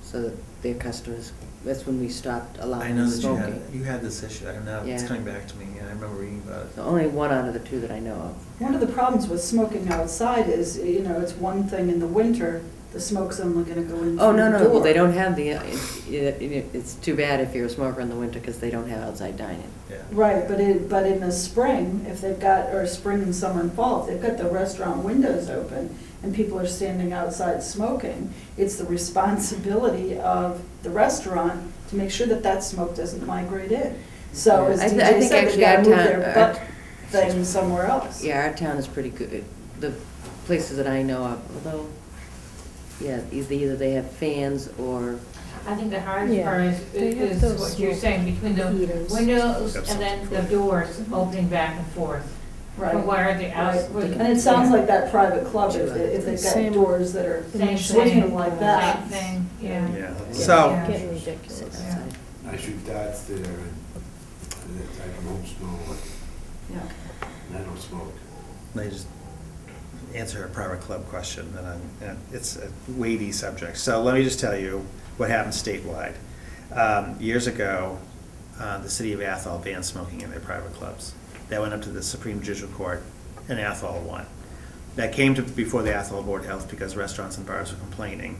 so that their customers, that's when we stopped I allowing know that smoking. you had this issue, I know, it's Yeah. coming back to me, and I remember reading about it. So only one out of the two that I know of. One of the problems with smoking outside is, it's one thing in the winter, the smoke's only gonna go in Oh, through no, the no, well, door. they don't have it's too bad if you're a smoker in the winter because they don't have outside dining. Yeah. Right, but in the spring, if they've got, or spring and summer and fall, if they've got the restaurant windows open and people are standing outside smoking, it's the responsibility of the restaurant to make sure that that smoke doesn't migrate in. So as I DJ think said, they've actually got to move our their town- butt thing somewhere else. Yeah, our town is pretty good. The places that I know of, although, yeah, either they have fans or, I think the hardest Yeah, part they have is those what you're smoke saying, between the heaters. windows That and then sounds the good. doors opening back and forth. Right. From where the Right. outs. And it sounds like that private club, if they've got Same- doors that are Same swinging thing, like that. Same thing, yeah. Yeah, Yeah. so, Getting ridiculous. sit Yeah. outside. I shoot darts there and I don't smoke, Yeah. and I don't smoke. let me just answer a private club question, and it's a weighty subject. So let me just tell you what happened statewide. Years ago, the city of Athol banned smoking in their private clubs. That went up to the Supreme Judicial Court, and Athol won. That came to before the Athol Board of Health because restaurants and bars were complaining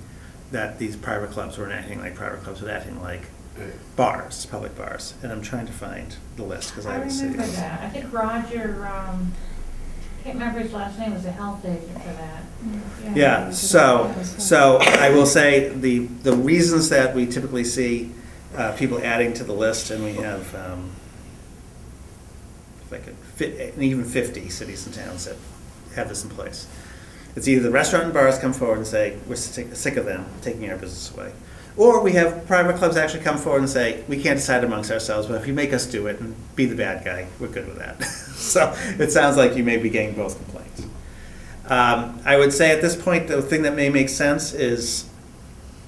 that these private clubs weren't acting like private clubs, but acting like Hey, bars, public bars. And I'm trying to find the list because I I haven't seen remember it. that. I think Roger, can't remember his last name, was a health agent for that. Yeah, so I will say the reasons that we typically see people adding to the list, and we have if I could fit, even 50 cities and towns that have this in place. It's either the restaurant and bars come forward and say, we're sick of them taking our business away. Or we have private clubs actually come forward and say, we can't decide amongst ourselves, but if you make us do it and be the bad guy, we're good with that. So it sounds like you may be getting both complaints. I would say at this point, the thing that may make sense is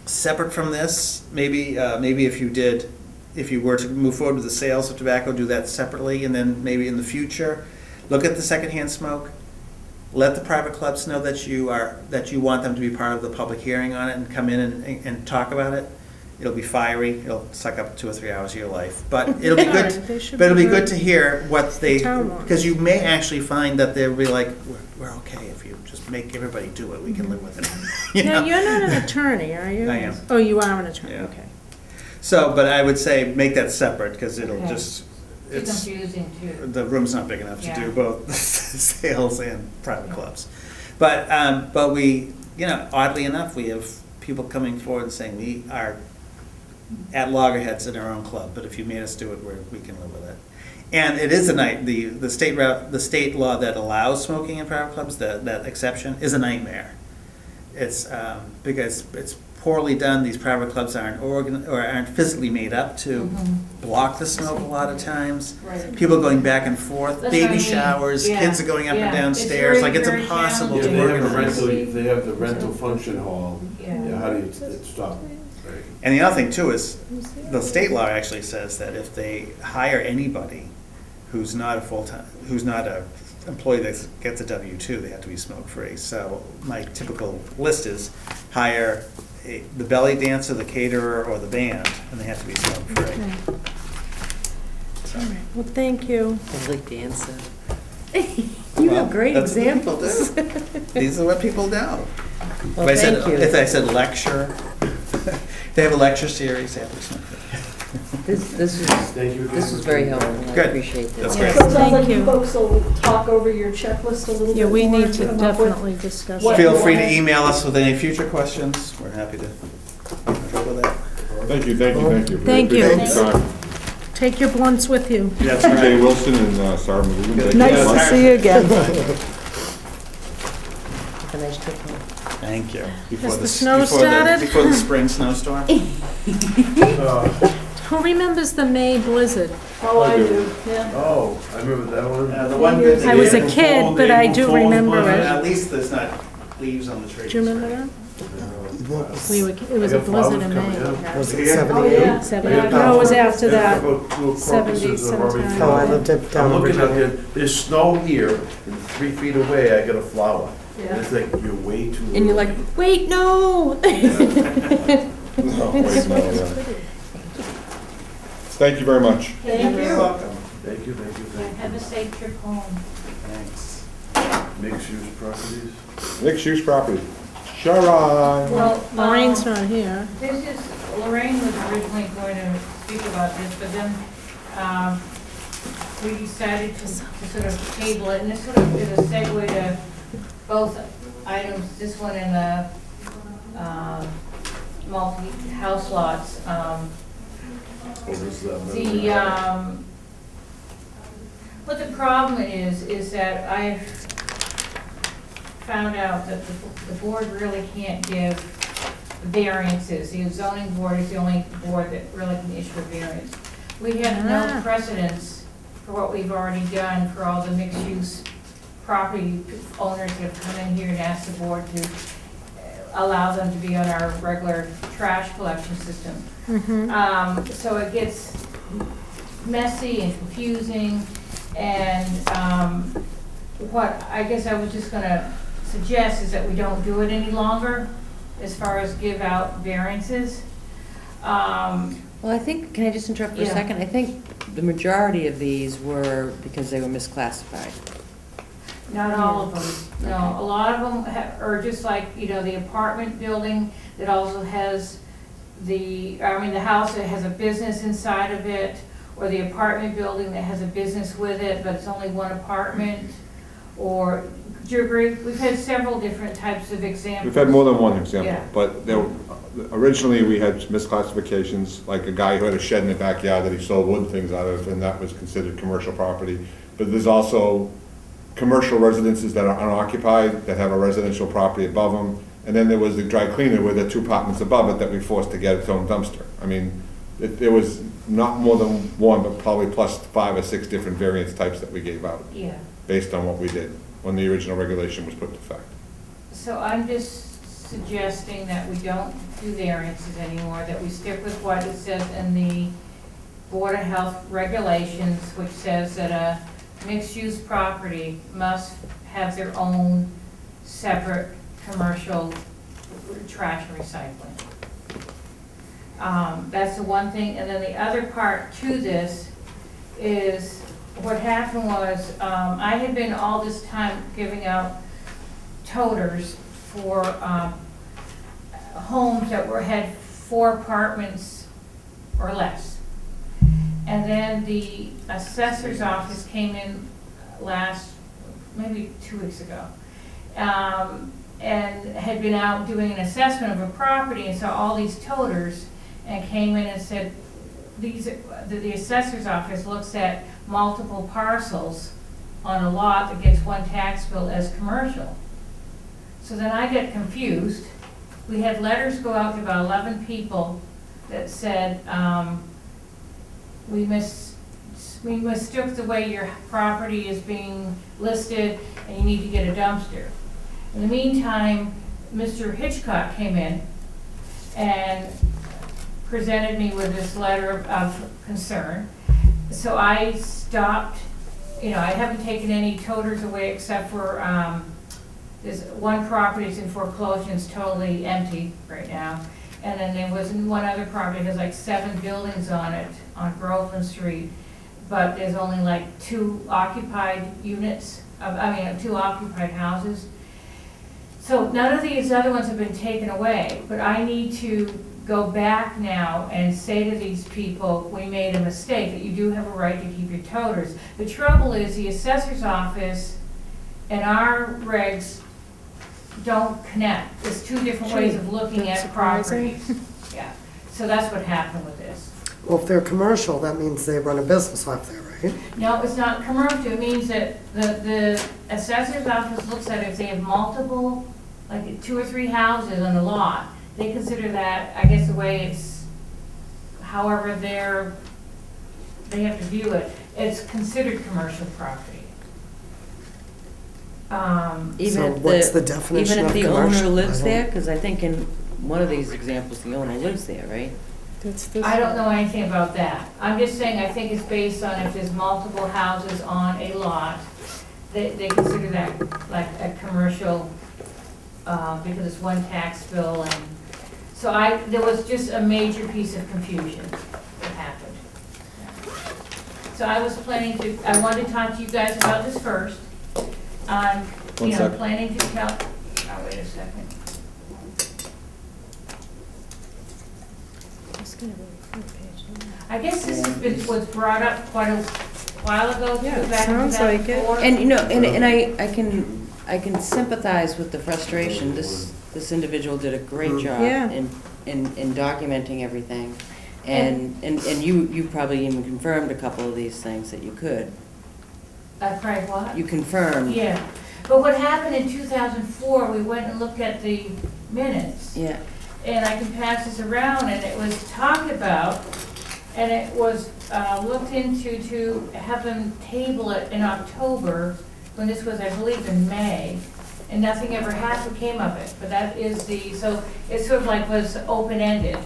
separate from this, maybe if you were to move forward with the sales of tobacco, do that separately, and then maybe in the future, look at the secondhand smoke. Let the private clubs know that you want them to be part of the public hearing on it and come in and talk about it. It'll be fiery. It'll suck up 2 or 3 hours of your life, but it'll be good. They should But it'll be very- good to hear what they, The town wants. because you may actually find that they'll be like, we're okay if you just make everybody do it. We can live with it. You Now, know? you're not an attorney, are you? I am. Oh, you are an attorney, Yeah. okay. So, but I would say make that separate because it'll Okay. just It's confusing too. the room's not big enough to Yeah. do both sales and private clubs. But we, oddly enough, we have people coming forward and saying, we are at loggerheads in our own club, but if you made us do it, we can live with it. And it is the state law that allows smoking in private clubs, that exception, is a nightmare. It's, because it's poorly done, these private clubs aren't physically made up to Mhm. block the smoke a lot of times. Right. People going back and forth, That's what baby I mean. showers, Yeah. kids are going up and Yeah. down It's stairs, very, like it's very impossible Yeah, to they have a organize. rental, they have the rental function hall. Yeah. Yeah, how do you stop? Right. And the other thing too is, the state law actually says that if they hire anybody who's not a employee that gets a W-2, they have to be smoke-free. So my typical list is hire the belly dancer, the caterer, or the band, and they have to be smoke-free. Okay. So- All right, well, thank you. Belly dancer. You Well, have great that's what people examples. do. These are what people know. Well, If I said- thank you. If I said lecture, they have a lecture series, they have to be smoke-free. This Thank you. is very helpful. I Good. appreciate this. That's great. So it sounds like Thank you you. folks will talk over your checklist a little bit Yeah, more. we need to and come up with- definitely discuss What- it. Feel free to email us with any future questions, we're happy to trouble that. Thank you. We Thank you. appreciate your time. Take your blunts with you. That's Jay right. Wilson and Sarah Magoon. Good. Nice to see you again. Have a nice nice trip home. Thank you. Has the snow started? Before the spring snowstorm? Who remembers the May blizzard? Oh, I do, yeah. Oh, I remember that one. The one good thing I was is- a kid, but I do remember it. At least there's not leaves on the trees. Do you remember that? What was- It was a blizzard in May. Was it Yeah. 78? 70, no, it was after that. About two 70, crocuses have already sometime. Oh, I flowered. lived it I'm down in looking up Virginia. here, there's snow here, and 3 feet away, I got a flower. Yeah. It's like, you're way too. And you're like, wait, no! No, wait, no, yeah. Thank you very much. Thank You're you. welcome. Thank you, thank you, thank Have a safe trip home. Thanks. you. Mixed-use properties. Mixed-use property. Sharon. Well, Lorraine's not here. This is, Lorraine was originally going to speak about this, but then we decided to sort of table it, and this sort of is a segue to both items, this one and the multi-house lots. What was that? The, what the problem is that I've found out that the board really can't give variances. The zoning board is the only board that really can issue a variance. We have no precedence for what we've already done for all the mixed-use property owners that have come in here and asked the board to allow them to be on our regular trash collection system. So it gets messy and confusing, and what I guess I was just gonna suggest is that we don't do it any longer as far as give out variances. Well, I think, can I just interrupt for a Yeah. second? I think the majority of these were because they were misclassified. Not all of them, no. A lot of them are just like, you know, the apartment building that also has the house that has a business inside of it, or the apartment building that has a business with it, but it's only one apartment, or, do you agree? We've had several different types of examples. We've had more than one example, Yeah. but originally we had misclassifications, like a guy who had a shed in the backyard that he sold wood things out of, and that was considered commercial property. But there's also commercial residences that are unoccupied, that have a residential property above them. And then there was the dry cleaner with the 2 apartments above it that we forced to get its own dumpster. I mean, there was not more than one, but probably plus 5 or 6 different variance types that we gave out, Yeah, based on what we did when the original regulation was put into effect. so I'm just suggesting that we don't do variances anymore, that we stick with what it says in the Board of Health regulations, which says that a mixed-use property must have their own separate commercial trash and recycling. That's the one thing, and then the other part to this is, what happened was, I had been all this time giving out toters for homes that had 4 apartments or less. And then the assessor's office came in maybe 2 weeks ago, and had been out doing an assessment of a property and saw all these toters, and came in and said, the assessor's office looks at multiple parcels on a lot that gets one tax bill as commercial. So then I get confused. We had letters go out to about 11 people that said, we mistook the way your property is being listed, and you need to get a dumpster. In the meantime, Mr. Hitchcock came in and presented me with this letter of concern. So I stopped, I haven't taken any toters away except for, there's one property that's in foreclosure, it's totally empty right now. And then there was one other property that has like 7 buildings on it, on Groveland Street, but there's only like 2 occupied units, 2 occupied houses. So none of these other ones have been taken away, but I need to go back now and say to these people, we made a mistake, that you do have a right to keep your toters. The trouble is the assessor's office and our regs don't connect. There's 2 different ways of looking at surprising. properties. Yeah, so that's what happened with this. Well, if they're commercial, that means they run a business off there, right? No, it's not commercial. It means that the assessor's office looks at if they have multiple, like 2 or 3 houses on the lot, they consider that, I guess the way it's, however they have to view it, it's considered commercial property. Even So if what's the definition even of if the owner commercial? lives I don't- there? Because I think in one of these examples, the owner lives there, right? That's this I don't one. know anything about that. I'm just saying, I think it's based on if there's multiple houses on a lot, they consider that like a commercial, because it's one tax bill, and, so there was just a major piece of confusion that happened. So I was planning to, I wanted to talk to you guys about this first. I'm, One you know, second. planning to tell, oh, wait a second. It's gonna be a front page, isn't it? I guess this has been, was brought up quite a while ago, Yeah, it back in sounds like it. 2004. And, you know, and I can sympathize with the frustration. This individual did a great job Yeah. in documenting everything. And you probably even confirmed a couple of these things that you could. Probably what? You confirmed. Yeah, but what happened in 2004, we went and looked at the minutes, Yeah. and I can pass this around, and it was talked about, and it was looked into to have them table it in October, when this was, I believe, in May, and nothing ever came of it, but that is so it sort of like was open-ended,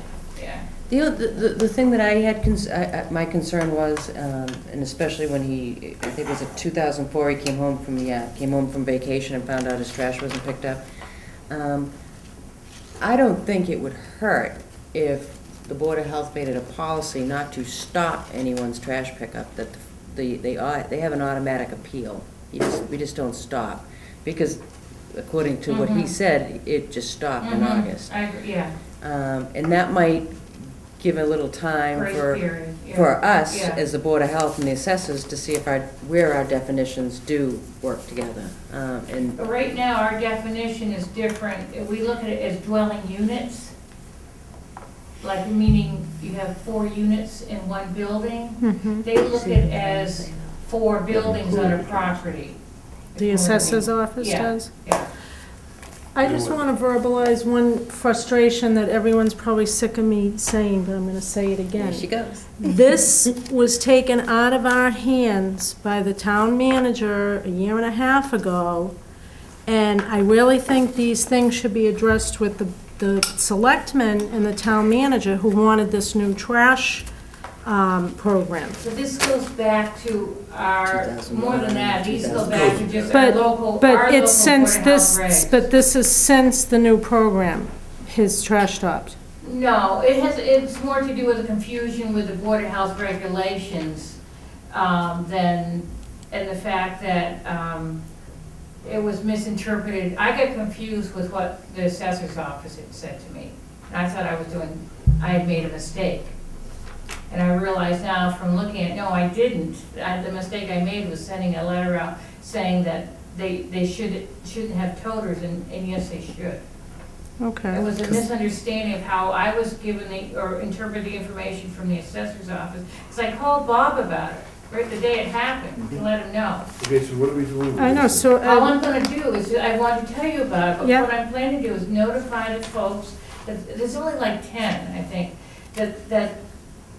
yeah. The thing that I had, my concern was, and especially when I think it was in 2004, he came home from vacation and found out his trash wasn't picked up. I don't think it would hurt if the Board of Health made it a policy not to stop anyone's trash pickup, that they have an automatic appeal. We just don't stop, because according to what he said, it just stopped in August. I agree, yeah. And that might give a little time Grace period, yeah. for us, Yeah. as the Board of Health and the assessors, to see if where our definitions do work together. And But right now, our definition is different. We look at it as dwelling units, like meaning you have 4 units in one building. Mhm. They look at it as 4 buildings on a property. The assessor's office Yeah. does? Yeah. I just want to verbalize one frustration that everyone's probably sick of me saying, but I'm going to say it there again. she goes. This was taken out of our hands by the town manager a year and a half ago, and I really think these things should be addressed with the selectmen and the town manager who wanted this new trash program. So this goes back to our, 2001, more than that, these go back to just our But, local, but our it's local since Board of Health this, regs. but this is since the new program, his trash stopped. No, it's more to do with the confusion with the Board of Health regulations and the fact that it was misinterpreted. I got confused with what the assessor's office had said to me. And I thought I had made a mistake. And I realize now from looking at, no, I didn't. The mistake I made was sending a letter out saying that they shouldn't have toters, and yes, they should. Okay. It was a misunderstanding of how I was given or interpreted the information from the assessor's office. Because I called Bob about it, right the day it happened, to let him know. Okay, so what are we doing with I know, this? so, All I'm gonna do is, I want to tell you about it, but Yeah. what I'm planning to do is notify the folks, that there's only like 10, I think, that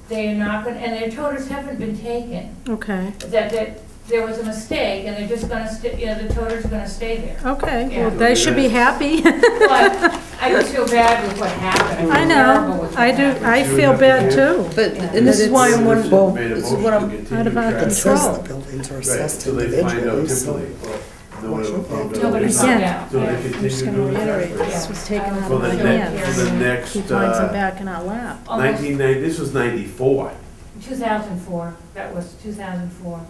they are not gonna, and their toters haven't been taken, okay, that there was a mistake, and they're just gonna, the toter's gonna stay there. okay, Yeah. well, they should be happy. But I just feel bad with what happened. I feel terrible know, with what I do, happened. I feel bad too. But, Yeah. and this is why I'm Well, wondering, Made a this is what motion I'm, to continue out of our track. It says Control. the buildings are Right, assessed so they find out individually, so. typically, well, no one ever found out. Nobody They found Again, out. So they Yeah. I'm just continue gonna doing the reiterate, tax this rate. was taken out For of the my next, hands. for the next, He finds them back in our lap. Almost 1990, this was 94. 2004, that was 2004.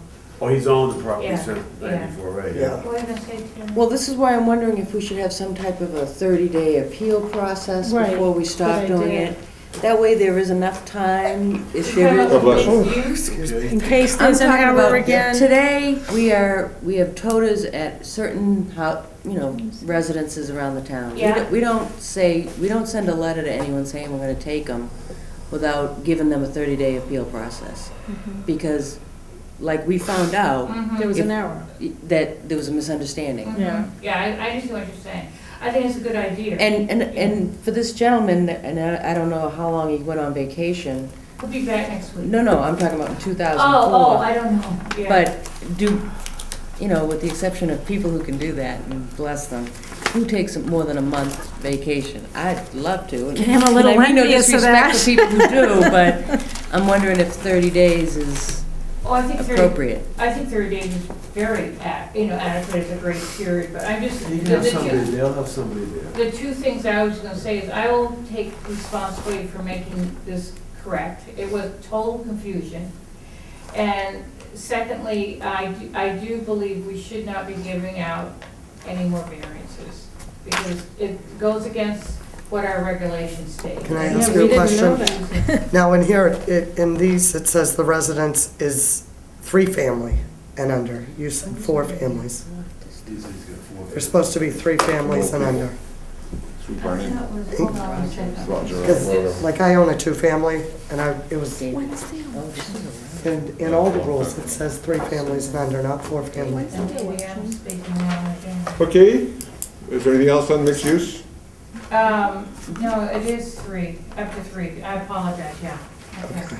Oh, he's on the property Yeah, since yeah. 94, right? Yeah. What were you gonna say, Tim? well, this is why I'm wondering if we should have some type of a 30-day appeal process Right, before we stop good doing idea. it. That way there is enough time, if Kind there of is. bless you. confused. Okay. In case I'm there's an talking error about again. today, we have toters at certain, residences around the town. Yeah. We don't send a letter to anyone saying we're gonna take them without giving them a 30-day appeal process. Because, like we found out, Mhm. There was If- an error. that there was a misunderstanding. Yeah. Yeah, I just see what you're saying. I think it's a good idea. And for this gentleman, and I don't know how long he went on vacation. He'll be back next week. No, I'm talking about in 2004. Oh, I don't know, yeah. But with the exception of people who can do that, and bless them, who takes more than a month vacation? I'd love to. And I'm a little I mean no envious of disrespect that. to people who do, but I'm wondering if 30 days is Oh, I think 30 appropriate. I think 30 days is very, adequate, it's a great period, but I'm just. You can have somebody, they'll have somebody there. The two things I was gonna say is I will take responsibility for making this correct. It was total confusion. And secondly, I do believe we should not be giving out any more variances because it goes against what our regulations state. Can I Yeah, ask we you a didn't know question? Now, in here, in these, it says the residence is 3 family and under. You said 4 families. He's got 4. There's supposed to be 3 families and under. Sweet I Barney. thought it was- hold on a second. Roger, Because, like, I own a 2-family, and it was, Oh, this is in all the rules, it says 3 families and under, not 4 families. And maybe I'm speaking wrong again. Okay, is there anything else on mixed use? No, it is 3, up to 3. I apologize, yeah. Okay.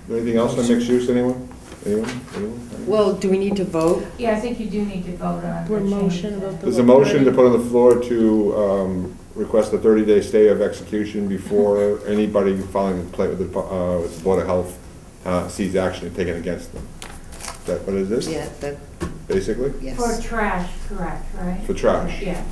Anything else on mixed use, anyone? Anyone? Well, do we need to vote? Yeah, I think you do need to vote on. For a the motion change. about the. There's a motion to put on the floor to request a 30-day stay of execution before anybody filing a complaint with the Board of Health sees action taken against them. Is that what it is? Yeah, that, Basically? yes. For trash, correct, right? For trash. Yeah,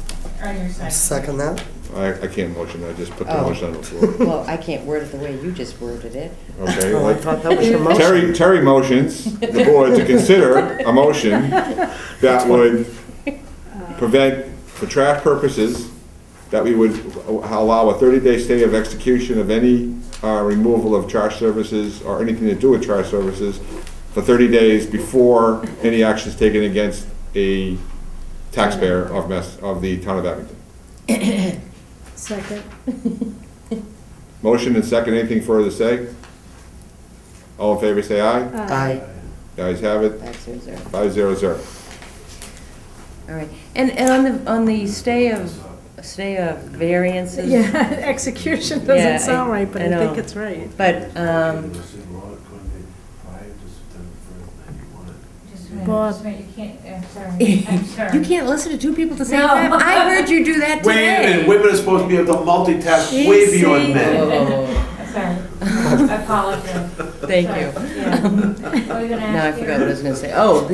on your side. Second that? I can't motion, I just put the Oh. motion on the floor. Well, I can't word it the way you just worded it. Okay, Oh, I like, thought that was your motion. Terry motions the board to consider a motion that would prevent, for trash purposes, that we would allow a 30-day stay of execution of any removal of trash services or anything to do with trash services for 30 days before any action is taken against a taxpayer of the town of Abington. Second. Motion and second, anything further to say? All in favor, say aye. Aye. The ayes have it, 500. 500. All right, and on the stay of variances. Yeah, execution Yeah, doesn't sound right, but I I think know. it's right. But, Just a minute, Bob. just a minute, you can't, I'm sorry, I'm sorry. you can't listen to 2 people at the same No. time. I heard you do that Wait a today. minute, women are supposed to be able to multitask way beyond men. Oh, Sorry, I apologize. thank Sorry. you. Yeah. What were you gonna ask? Now I Gary? forgot what I was gonna say. Oh,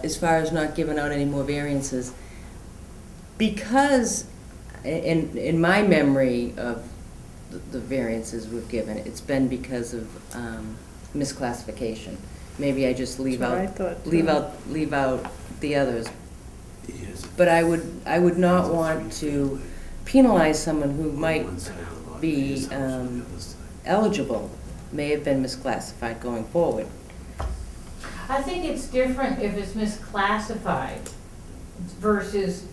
as far as not giving out any more variances, because in my memory of the variances we've given, it's been because of misclassification. Maybe I just leave That's what I out, thought, too. leave out the others. But I would not want to penalize someone who might be eligible, may have been misclassified going forward. I think it's different if it's misclassified versus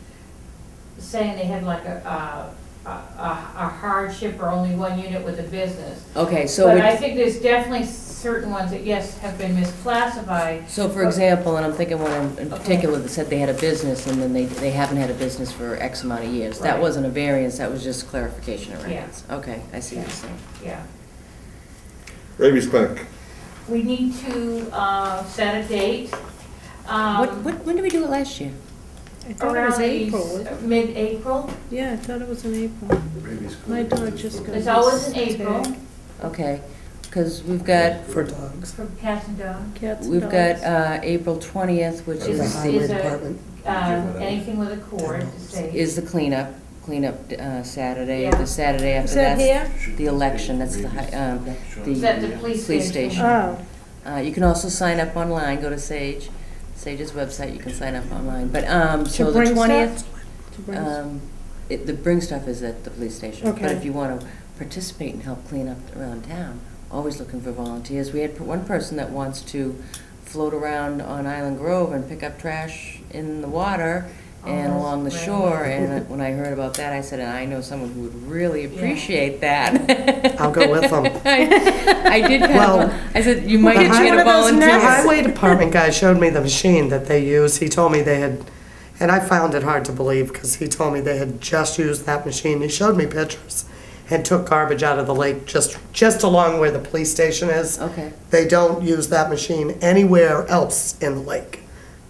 saying they have like a hardship or only 1 unit with a business. Okay, so But it- I think there's definitely certain ones that, yes, have been misclassified. So for example, and I'm thinking one in particular that said they had a business and then they haven't had a business for X amount of years. That Right. wasn't a variance, that was just clarification of records. Okay, I see what you're saying. Yeah. Rabies clinic. We need to set a date. When did we do it last year? I thought it was April. wasn't it? Mid-April. Yeah, I thought it was in April. My dog just got. It's always in his April. tag. Okay, because we've got, For dogs. For cats and dogs. Cats and we've got dogs. April 20th, which For the Is- highway is a- department. Anything with a cord to say. is the cleanup Saturday. Yeah. The Saturday after Is that that's here? the election, that's the Is that the police police station? station. Oh, You can also sign up online, go to Sage's website, you can sign up online. But, so To the bring 20th, stuff? To bring stuff? the bring stuff is at the police station. But Okay. if you want to participate and help clean up around town, always looking for volunteers. We had one person that wants to float around on Island Grove and pick up trash in the water and Oh, along the that's shore. great. And when I heard about that, I said, and I know someone who would really appreciate that. I'll go with them. I did kind Well, of, I said, you might the get highway- a one of those volunteer. The highway department guy showed me the machine that they use. He told me they had, And I found it hard to believe because he told me they had just used that machine. He showed me pictures and took garbage out of the lake just along where the police station is. Okay. They don't use that machine anywhere else in the lake,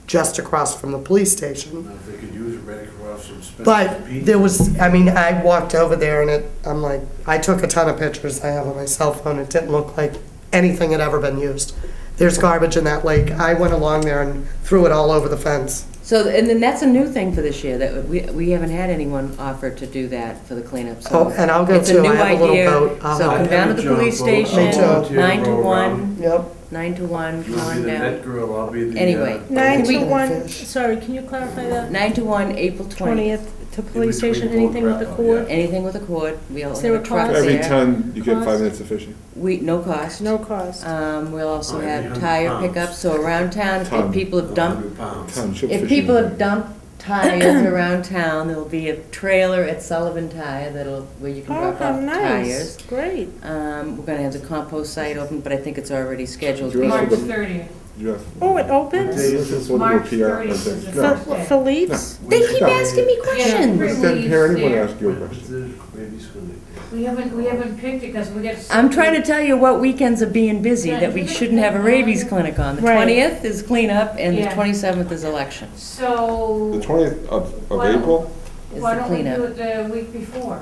just across from the police station. Now, if they could use it right across from Spencer's But Pizza. there was, I mean, I walked over there and I'm like, I took a ton of pictures I have on my cell phone. It didn't look like anything had ever been used. There's garbage in that lake. I went along there and threw it all over the fence. So, and then that's a new thing for this year, that we haven't had anyone offer to do that for the cleanup, so. Oh, and I'll go it's too. new I have a little idea. boat. I'll So help. come down to the police Me station, too. 9 to 1, Yep. 9 to 1, You'll come be on the net down. girl, I'll be the. Anyway. 9 Can we- to 1, Fish. sorry, can you clarify that? 9 to 1, April 20th. 20th to police between station, boat anything with the wrap-up, cord? yeah. Anything with a cord, we'll Is have there a a truck cost? Every there. ton, you get Cost? 5 minutes of fishing. No cost. No cost. We'll also Oh, have 800 tire pounds. pickups, so around town, if Ton. people have dumped, 100 pounds. Ton, ship if fishing. people have dumped tires around town, there'll be a trailer at Sullivan Tire where you can Oh, drop how off nice, tires. great. We're gonna have the compost site open, but I think it's already scheduled. Do you March want to- 30th. Yes. Oh, it opens? What day This is what March we'll PR 30th is the right there. first For day. Philippe's? They keep asking me Yeah, questions. pretty Didn't hear anyone there. ask you a What's question. the baby's clinic? We haven't picked it because we get. I'm trying to tell you what weekends are being busy, that we shouldn't have a rabies clinic on. The Right. 20th is cleanup, and the Yeah. 27th is election. So. The 20th of Well- April? Is Why the don't we do cleanup. it the week before,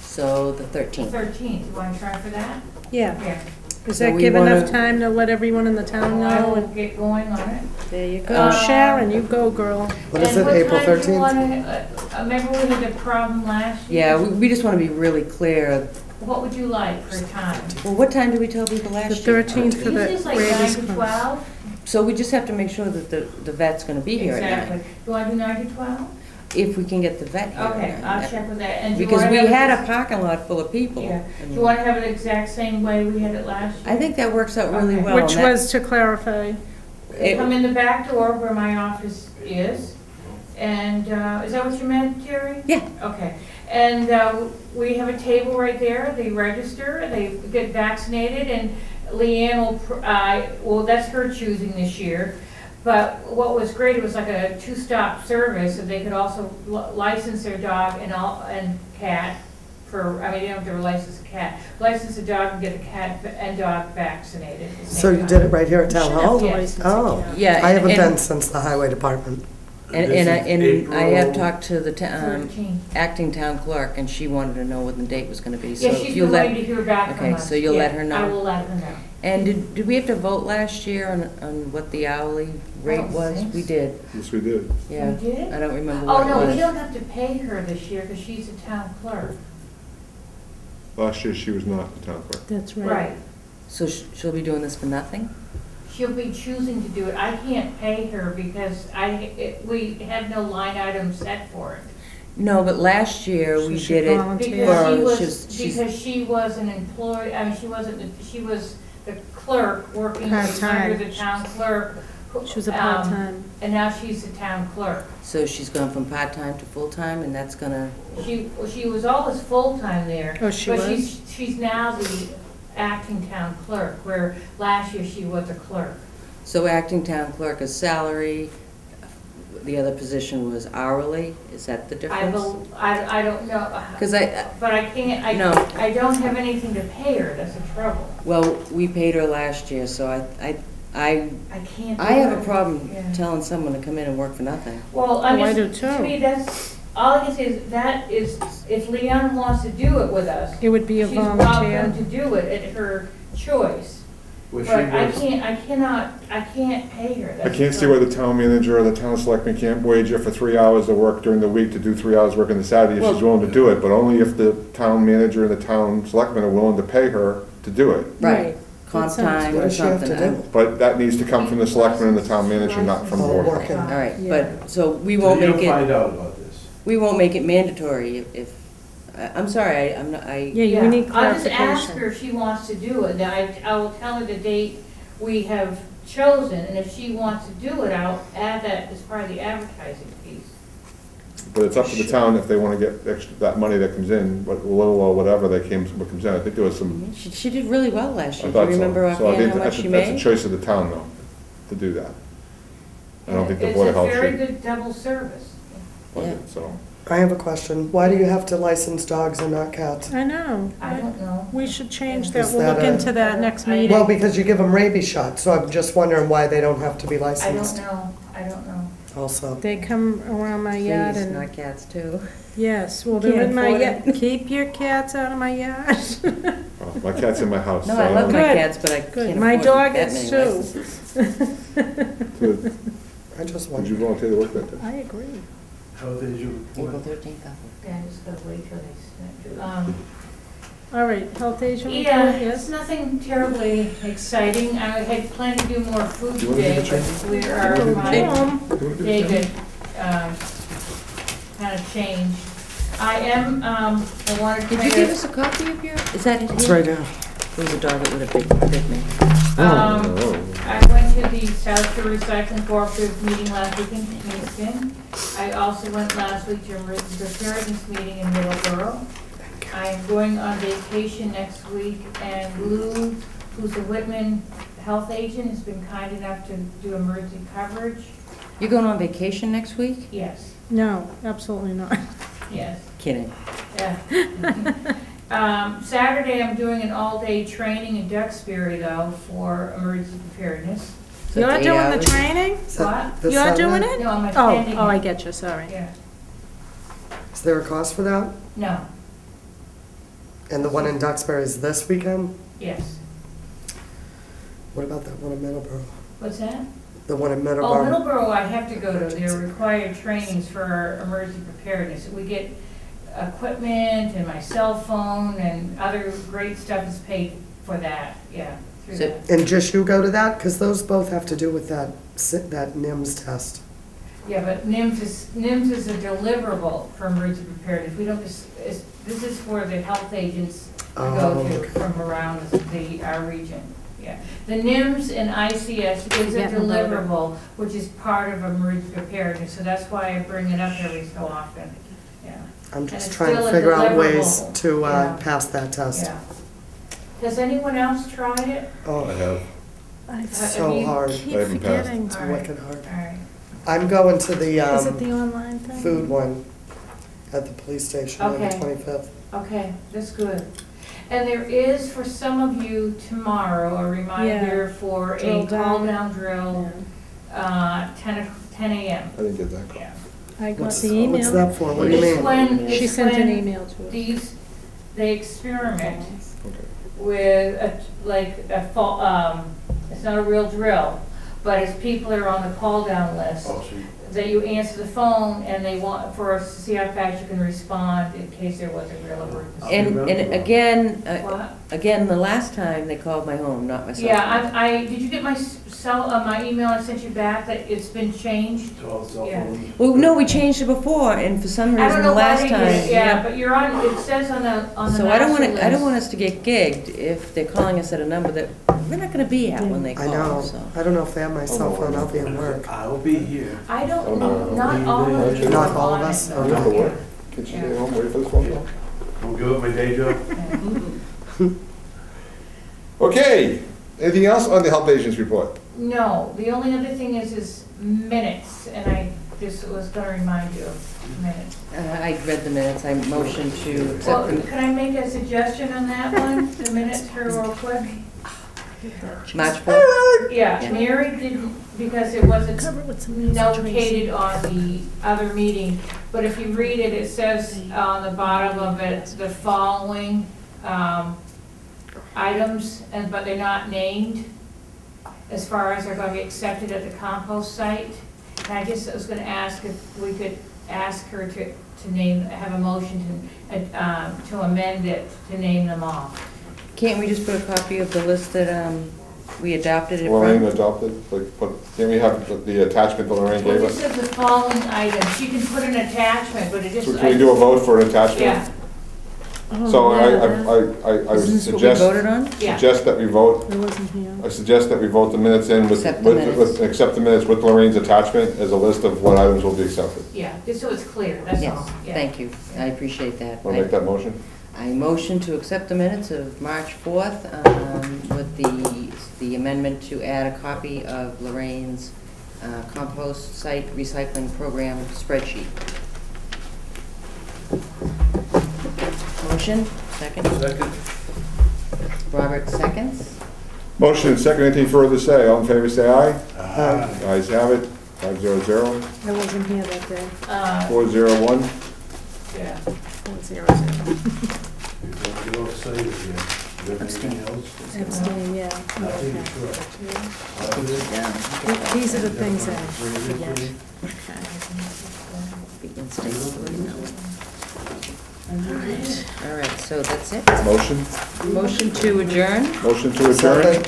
So the the 13th. 13th? You want to try for that? Yeah. Yeah. Does So that we give enough wanna- time to let everyone in the town I know? will And get going on it. there you go, Uh, Sharon, you go, girl. What is And it, April time do you 13th? wanna, remember we had a problem last year? Yeah, we just want to be really clear. What would you like for a time? Well, what time did we tell people The last year? 13th for the Usually it's like 9 rabies to clinic. 12. So we just have to make sure that the vet's going to be here at Exactly. 9. You want to do 9 to 12? If we can get the vet here. at Okay, 9. I'll check with that. And do you Because wanna we have it- had a parking lot full of people. Yeah. and Do you want to have it exact same way we had it last year? I think that works out really Okay. well. Which and that- was, to clarify, it- Come in the back door where my office is. And, is that what you meant, Jerry? Yeah. Okay. And we have a table right there, they register, they get vaccinated, and Leanne well, that's her choosing this year. But what was great, it was like a two-stop service, and they could also license their dog and cat for, I mean, they don't have to license a cat. License a dog and get the cat and dog vaccinated at the So same you time. did it right here at you Town should have Hall? to Yes. license Oh. it, Yeah. I haven't and- been since the highway department. And This I is have April- talked to the 13. acting town clerk, and she wanted to know when the date was going to be. So Yeah, if she's you'll been let- waiting to hear back from Okay, us. so you'll Yeah, let her know? I will let her know. And did we have to vote last year on what the hourly rate don't was? think We so. did, Yes, we did. yeah. We did? I don't remember Oh, what it no, we was. don't have to pay her this year because she's a town clerk. Last year, she was not the town clerk. that's right. Right. So she'll be doing this for nothing? She'll be choosing to do it. I can't pay her because we have no line item set for it. No, but last year So we she did it. volunteered. Because she's- because she was an employee, I mean, she was the clerk working Part-time. under the town clerk. She was a um, part-time. And now she's the town clerk. So she's gone from part-time to full-time, and that's gonna, She was always full-time there. Oh, she But was? she's now the acting town clerk, where last year she was a clerk. so acting town clerk is salary, the other position was hourly, is that the difference? I don't know. Because But I can't, No. I don't have anything to pay her, that's the trouble. well, we paid her last year, so I I can't. I do have a it. problem Yeah. telling someone to come in and work for nothing. Well, Oh, I I do mean, too. to me, that's, all I can say is, that is, if Leon wants to do it with us, It would be a she's volunteer. welcome to do it at her choice. Well, she But I was- can't pay her. I That's can't the see why the town manager or the town selectman can't wage her for 3 hours of work during the week to do 3 hours work on the Saturday if she's willing to do it, but only if the town manager and the town selectman are willing to pay her to do it. Right. Comp That sounds- time What or does she have something. to do? But that needs to come from the selectman and the town manager, not from the Oh, board. working. All right, Yeah. but, so we So won't you'll make it, find out about this. we won't make it mandatory if, I'm sorry, I'm not, Yeah, we need I'll just ask clarification. her if she wants to do it, then I will tell her the date we have chosen, and if she wants to do it, I'll add that as part of the advertising piece. But it's up to the town if they want to get extra, that money that comes in, what little or whatever that what comes in. I think there was some, she did really well last I year. Do you thought remember so. So I offhand think how much that's she that's a made? choice of the town though, to do that. I don't think the Board of Health It's a very should. good double service. budget, so. I have a question. Why do you have to license dogs and not cats? I know. I don't know. We should change Is that. We'll that look a- into that next meeting. Well, because you give them rabies shots, so I'm just wondering why they don't have to be I don't licensed know, I don't know. also. They come around my yard Please, and, not cats too. yes, well, they're Can't in my afford yard. it. Keep your cats out of my yard. Oh, my cat's in my house. No, so I love my Good, cats, but I good. can't My afford dog that is many too. licenses. Would I just you wonder. volunteer to work that day? I agree. How did you April report? 13th, Yeah, just gotta wait till they snap you. All right, health agent report, Yeah, it's yes? nothing terribly exciting. I had planned to do more food Do you wanna today, give it but we are, my Boom. David, kind of changed. I am, I wanted to Did make you give a, us a copy of your, is that it? It's right here. There's a dog with a big name. Oh. I went to the South Shore Recycling Cooperative meeting last week in Kingston. I also went last week to emergency preparedness meeting in Middleborough. I'm going on vacation next week, and Lou, who's a Whitman health agent, has been kind enough to do emergency coverage. You going on vacation next week? Yes, No, absolutely not. yes, Kidding. yeah. Saturday, I'm doing an all-day training in Duxbury, though, for emergency preparedness. So You're it's 8 doing the hours? training? Is that What? this You're Sunday? doing it? No, I'm attending. Oh, I it. get you, sorry. Yeah, Is there a cost for that? no, And the one in Duxbury is this weekend? yes. What about that one in Middleborough? What's that? The one in Oh, Middleborough? Middleborough, I have to go to, they're required trainings for our emergency preparedness. We get equipment and my cell phone and other great stuff is paid for that, yeah, through So- that. And just you go to that? Because those both have to do with that NIMS test. Yeah, but NIMS is a deliverable for emergency preparedness. We don't, this is for the health agents to go Oh, to okay. from around our region, yeah. The NIMS and ICS is a Yeah, about it. deliverable, which is part of emergency preparedness, so that's why I bring it up every so often, yeah. I'm And just it's trying to still a figure out ways deliverable. to Yeah. pass that test. Yeah. Has anyone else tried it? I Oh, have. it's so you- hard. Keep I haven't passed. forgetting. It's All right. wicked hard. All right. I'm going to the Is it the online thing? food one at the police station on the Okay. 25th. Okay, that's good. And there is, for some of you, tomorrow, a reminder for a Drill down. call-down drill, 10 a.m. I didn't get that call. Yeah. I got What's the email. what's that for? What do you It's mean? when- She it's sent an when email to us. they experiment Okay. with it's not a real drill, but it's people that are on the call-down list, Oh, so that you answer the phone and they want, for us to see how fast you can respond in case there was a real emergency. And again, What? again, the last time they called my home, not my cell phone. Yeah, did you get my my email I sent you back that it's been changed? to all the cell Yeah. phones. Well, no, we changed it before, and for some I don't reason, know the why last they time. did it, yeah, but you're on, it says on the So I don't want master to, I don't want list. us to get gigged if they're calling us at a number that we're not gonna be at when they I call, know. so. I don't know if they have my cell phone. I'll be at work. I'll be here. I don't Oh, know, no. not all of you. Not are all of on us? it, I'm though. going to work. Can she stay home, wait for this phone call? I'm good with my day job. Yeah. Okay, anything else on the health agents report? No, the only other thing is minutes, and I just was gonna remind you of minutes. I read the minutes, I motioned to Well, accept them. can I make a suggestion on that one, the minutes here real quick? March 4th. Yeah, Yeah. Mary didn't, because it wasn't Cover it with some music, notated on the other meeting, but if you read it, it says on the bottom of it, the following items, but they're not named, as far as they're gonna be accepted at the compost site. And I just was gonna ask if we could ask her to name, have a motion to amend it, to name them all. Can't we just put a copy of the list that we adopted it Lorraine from? adopted, can we have the attachment that Lorraine Well, gave it us? says the following items, she can put an attachment, but it just. So can we do a vote for an attachment? Yeah, So I would Isn't this what we suggest, voted on? yeah. that we vote, I wasn't here. I suggest that we vote the minutes in with, Accept the minutes. accept the minutes with Lorraine's attachment as a list of what items will be accepted. Yeah, just so it's clear, that's Yes, all. Yeah. thank you, I appreciate that. Want to make that motion? I motion to accept the minutes of March 4th with the amendment to add a copy of Lorraine's compost site recycling program spreadsheet. Motion, second? Second. Robert seconds. Motion and second, anything further to say? All in favor, say aye. Aye. Ayes have it, 500. I wasn't here that day. 401. Yeah. 400. You don't say it again. You have anything else? Abstain, yeah. Nothing, Okay. sure. Other than- These are the things I forget. Okay. Begin state authority, no. All right, so that's it. Motion, Motion to adjourn? motion to adjourn.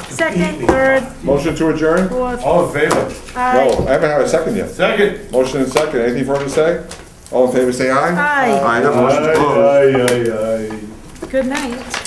Second, third, Motion to adjourn? fourth. All in favor? No, I haven't had a second yet. Second. Motion and second, anything further to say? All in favor, say aye. Aye. Aye, that motion's closed. Aye, aye, aye. Good night.